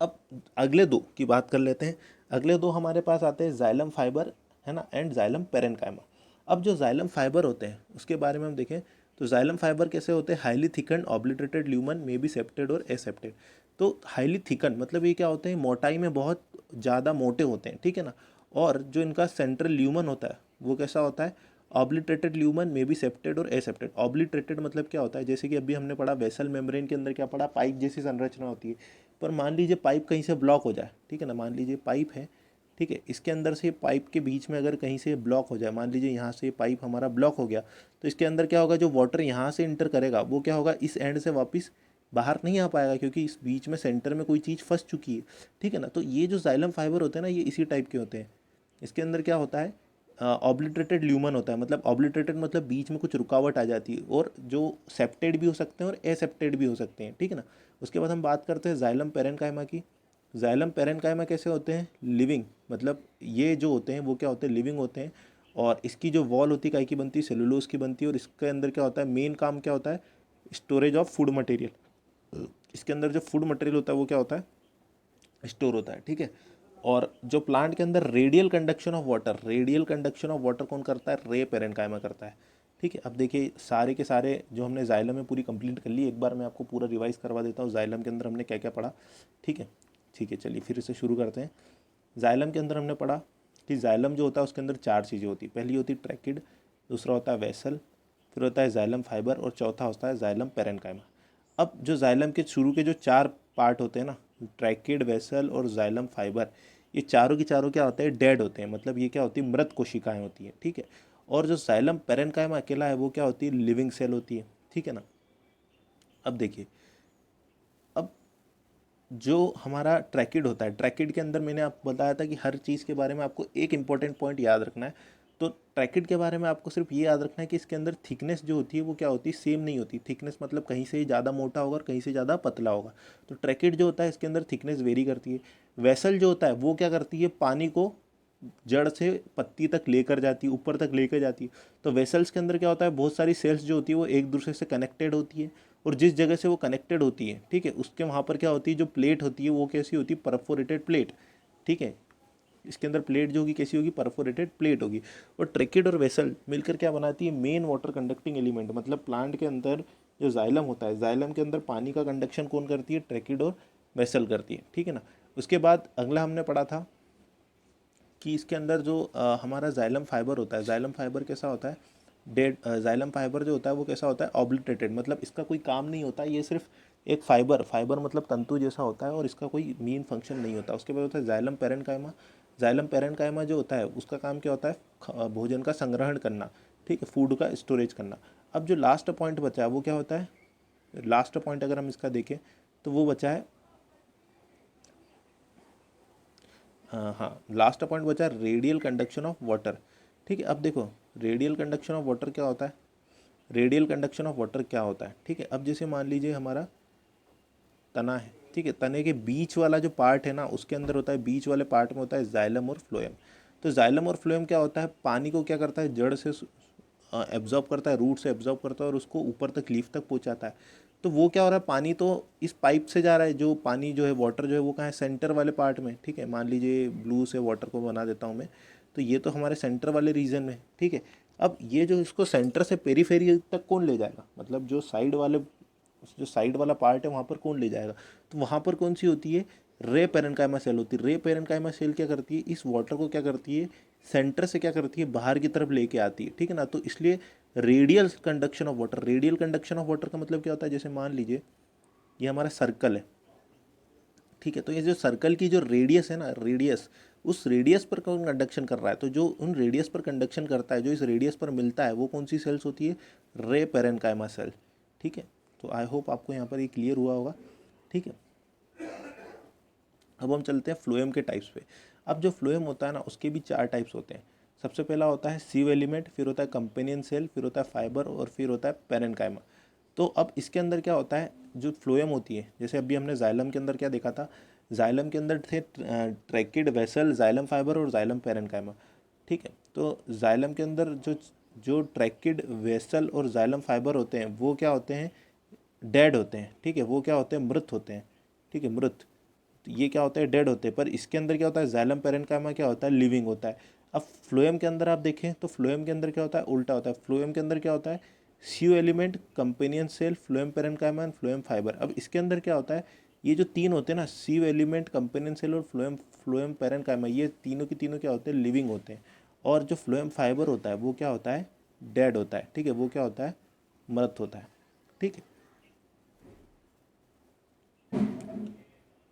[SPEAKER 1] अब अगले दो की बात कर लेते हैं। अगले दो हमारे पास आते हैं जाइलम फाइबर, है ना, एंड जाइलम पेरेन्काइमा। अब जो जाइलम फाइबर होते हैं उसके बारे में हम देखें तो जाइलम फाइबर कैसे होते हैं, highly thicken obliterated lumen may be septate और एसेप्टेड। तो हाईली थिकन मतलब ये क्या होते हैं, मोटाई में बहुत ज़्यादा मोटे होते हैं, ठीक है ना। और जो इनका सेंट्रल ल्यूमन होता है वो कैसा होता है, ऑब्लिटरेटेड ल्यूमन में भी सेप्टेड और एसेप्टेड। ऑब्लिटरेटेड मतलब क्या होता है, जैसे कि अभी हमने पढ़ा वेसल मेम्ब्रेन के अंदर क्या पढ़ा, पाइप जैसी संरचना होती है। पर मान लीजिए पाइप कहीं से ब्लॉक हो जाए, ठीक है ना, मान लीजिए पाइप है, ठीक है, इसके अंदर से पाइप के बीच में अगर कहीं से ब्लॉक हो जाए, मान लीजिए यहाँ से पाइप हमारा ब्लॉक हो गया, तो इसके अंदर क्या होगा, जो वाटर यहाँ से इंटर करेगा वो क्या होगा, इस एंड से वापस बाहर नहीं आ पाएगा, क्योंकि इस बीच में सेंटर में कोई चीज़ फंस चुकी है, ठीक है ना। तो ये जो जाइलम फाइबर होते हैं ना, ये इसी टाइप के होते हैं। इसके अंदर क्या होता है, ऑब्लिटरेटेड ल्यूमन होता है, मतलब ऑब्लिटरेटेड मतलब बीच में कुछ रुकावट आ जाती है, और जो सेप्टेड भी हो सकते हैं और एसेप्टेड भी हो सकते हैं, ठीक है ना। उसके बाद हम बात करते हैं जाइलम पेरेन्काइमा की। जाइलम पेरेन्काइमा कैसे होते हैं, लिविंग, मतलब ये जो होते हैं वो क्या होते हैं, लिविंग होते हैं। और इसकी जो वॉल होती है काय की बनती है, सेलुलोज की बनती है, और इसके अंदर क्या होता है, मेन काम क्या होता है, स्टोरेज ऑफ फूड मटेरियल। इसके अंदर जो फूड मटेरियल होता है वो क्या होता है, स्टोर होता है, ठीक है। और जो प्लांट के अंदर radial conduction of water, radial conduction of water कौन करता है, रे पेरेन्काइमा करता है, ठीक है। अब देखिए सारे के सारे जो हमने जाइलम में पूरी कंप्लीट कर ली, एक बार मैं आपको पूरा रिवाइज करवा देता हूँ जाइलम के अंदर हमने क्या क्या पढ़ा, ठीक है। ठीक है, चलिए फिर से शुरू करते हैं। जाइलम के अंदर हमने पढ़ा कि जाइलम जो होता है उसके अंदर 4 चीज़ें होती है। पहली होती है ट्रैकिड, दूसरा होता है वेसल, फिर होता है जाइलम फाइबर, और चौथा होता है जाइलम पेरेन्काइमा। अब जो जाइलम के शुरू के जो 4 पार्ट होते हैं ना, ट्रैकिड, वेसल और जाइलम फाइबर, ये चारों की चारों क्या होते हैं, डेड होते हैं, मतलब ये क्या होती है, मृत कोशिकाएं होती हैं, ठीक है। और जो जाइलम पेरेन्काइमा अकेला है वो क्या होती है, लिविंग सेल होती है, ठीक है ना। अब देखिए, अब जो हमारा ट्रैकिड होता है, ट्रैकिड के अंदर मैंने आपको बताया था कि हर चीज़ के बारे में आपको एक इंपॉर्टेंट पॉइंट याद रखना है। तो ट्रैकिड के बारे में आपको सिर्फ ये याद रखना है कि इसके अंदर थिकनेस जो होती है वो क्या होती है, सेम नहीं होती। थिकनेस मतलब कहीं से ज़्यादा मोटा होगा और कहीं से ज़्यादा पतला होगा। तो ट्रैकिड जो होता है इसके अंदर थिकनेस वेरी करती है। वेसल जो होता है वो क्या करती है, पानी को जड़ से पत्ती तक लेकर जाती है, ऊपर तक लेकर जाती है। तो वेसल्स के अंदर क्या होता है, बहुत सारी सेल्स जो होती है वो एक दूसरे से कनेक्टेड होती है, और जिस जगह से वो कनेक्टेड होती है, ठीक है, उसके वहाँ पर क्या होती है, जो प्लेट होती है वो कैसी होती है, परफोरेटेड प्लेट, ठीक है। इसके अंदर प्लेट जो होगी कैसी होगी, परफोरेटेड प्लेट होगी। और ट्रैकिड और वेसल मिलकर क्या बनाती है, मेन वाटर कंडक्टिंग एलिमेंट। मतलब प्लांट के अंदर जो जाइलम होता है, जाइलम के अंदर पानी का कंडक्शन कौन करती है, ट्रैकिड और वेसल करती है, ठीक है ना। उसके बाद अगला हमने पढ़ा था कि इसके अंदर जो हमारा जाइलम फाइबर होता है, जाइलम फाइबर कैसा होता है, डेड। जाइलम फाइबर जो होता है वो कैसा होता है, ऑब्लिटरेटेड, मतलब इसका कोई काम नहीं होता, ये सिर्फ एक फाइबर, फाइबर मतलब तंतु जैसा होता है, और इसका कोई मेन फंक्शन नहीं होता। उसके बाद होता है जाइलम पेरेन्काइमा। जाइलम पेरेन्काइमा जो होता है उसका काम क्या होता है, भोजन का संग्रहण करना, ठीक है, फूड का स्टोरेज करना। अब जो लास्ट पॉइंट बचा है वो क्या होता है, लास्ट पॉइंट अगर हम इसका देखें तो वो बचा है, हाँ, लास्ट पॉइंट बचा रेडियल कंडक्शन ऑफ वाटर, ठीक है। अब देखो रेडियल कंडक्शन ऑफ वाटर क्या होता है, रेडियल कंडक्शन ऑफ वाटर क्या होता है, ठीक है। अब जैसे मान लीजिए हमारा तना है, ठीक है, तने के बीच वाला जो पार्ट है ना उसके अंदर होता है, बीच वाले पार्ट में होता है जाइलम और फ्लोएम। तो जाइलम और फ्लोएम क्या होता है, पानी को क्या करता है, जड़ से एब्जॉर्ब करता है, रूट से एब्जॉर्ब करता है और उसको ऊपर तक, लीफ तक पहुंचाता है। तो वो क्या हो रहा है, पानी तो इस पाइप से जा रहा है, जो पानी जो है, वाटर जो है वो कहाँ है, सेंटर वाले पार्ट में, ठीक है। मान लीजिए ब्लू से वाटर को बना देता हूँ मैं, तो ये तो हमारे सेंटर वाले रीजन में, ठीक है। अब ये जो इसको सेंटर से पेरीफेरी तक कौन ले जाएगा, मतलब जो साइड वाले, जो साइड वाला पार्ट है वहाँ पर कौन ले जाएगा, तो वहाँ पर कौन सी होती है, रे पेरेन्काइमा सेल होती है। रे पेरेन्काइमा सेल क्या करती है, इस वाटर को क्या करती है, सेंटर से क्या करती है, बाहर की तरफ लेके आती है, ठीक है ना। तो इसलिए radial conduction of water, radial conduction of water का मतलब क्या होता है, जैसे मान लीजिए ये हमारा सर्कल है, ठीक है, तो ये जो सर्कल की जो रेडियस है ना, रेडियस, उस रेडियस पर कौन कंडक्शन कर रहा है, तो जो उन रेडियस पर कंडक्शन करता है, जो इस रेडियस पर मिलता है, वो कौन सी सेल्स होती है, रे पेरेन्काइमा सेल, ठीक है। तो आई होप आपको यहाँ पर ये क्लियर हुआ होगा, ठीक है। अब हम चलते हैं फ्लोएम के टाइप्स पे। अब जो फ्लोएम होता है ना उसके भी 4 टाइप्स होते हैं। सबसे पहला होता है सीव एलिमेंट, फिर होता है कंपेनियन सेल, फिर होता है फाइबर, और फिर होता है पेरेन्काइमा। तो अब इसके अंदर क्या होता है, जो फ्लोएम होती है, जैसे अभी हमने जाइलम के अंदर क्या देखा था, जाइलम के अंदर थे ट्रैकिड, वेसल, जाइलम फाइबर और जाइलम पेरेन्काइमा, ठीक है। तो जाइलम के अंदर जो जो ट्रैकिड, वेसल और जाइलम फाइबर होते हैं वो क्या होते हैं, डेड होते हैं, ठीक है, वो क्या होते हैं, मृत होते हैं, ठीक है, मृत। तो ये क्या होता है, डेड होते हैं। पर इसके अंदर क्या होता है, जाइलम पेरेन्काइमा क्या होता है, लिविंग होता है। अब फ्लोएम के अंदर आप देखें तो फ्लोएम के अंदर क्या होता है, उल्टा होता है। फ्लोएम के अंदर क्या होता है, sieve element, companion cell, phloem parenchyma and phloem fibre. अब इसके अंदर क्या होता है, ये जो तीन होते हैं ना, सीव एलिमेंट, कंपेनियन सेल और फ्लोएम फ्लोएम पैरेन्काइमा, ये तीनों की तीनों क्या होते हैं, लिविंग होते हैं। और जो फ्लोएम फाइबर होता है वो क्या होता है, डेड होता है, ठीक है, वो क्या होता है, मृत होता है, ठीक है।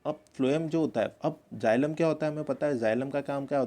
[SPEAKER 1] अब फ्लोएम जो होता है, अब जाइलम क्या होता है हमें पता है, जाइलम का काम क्या होता है,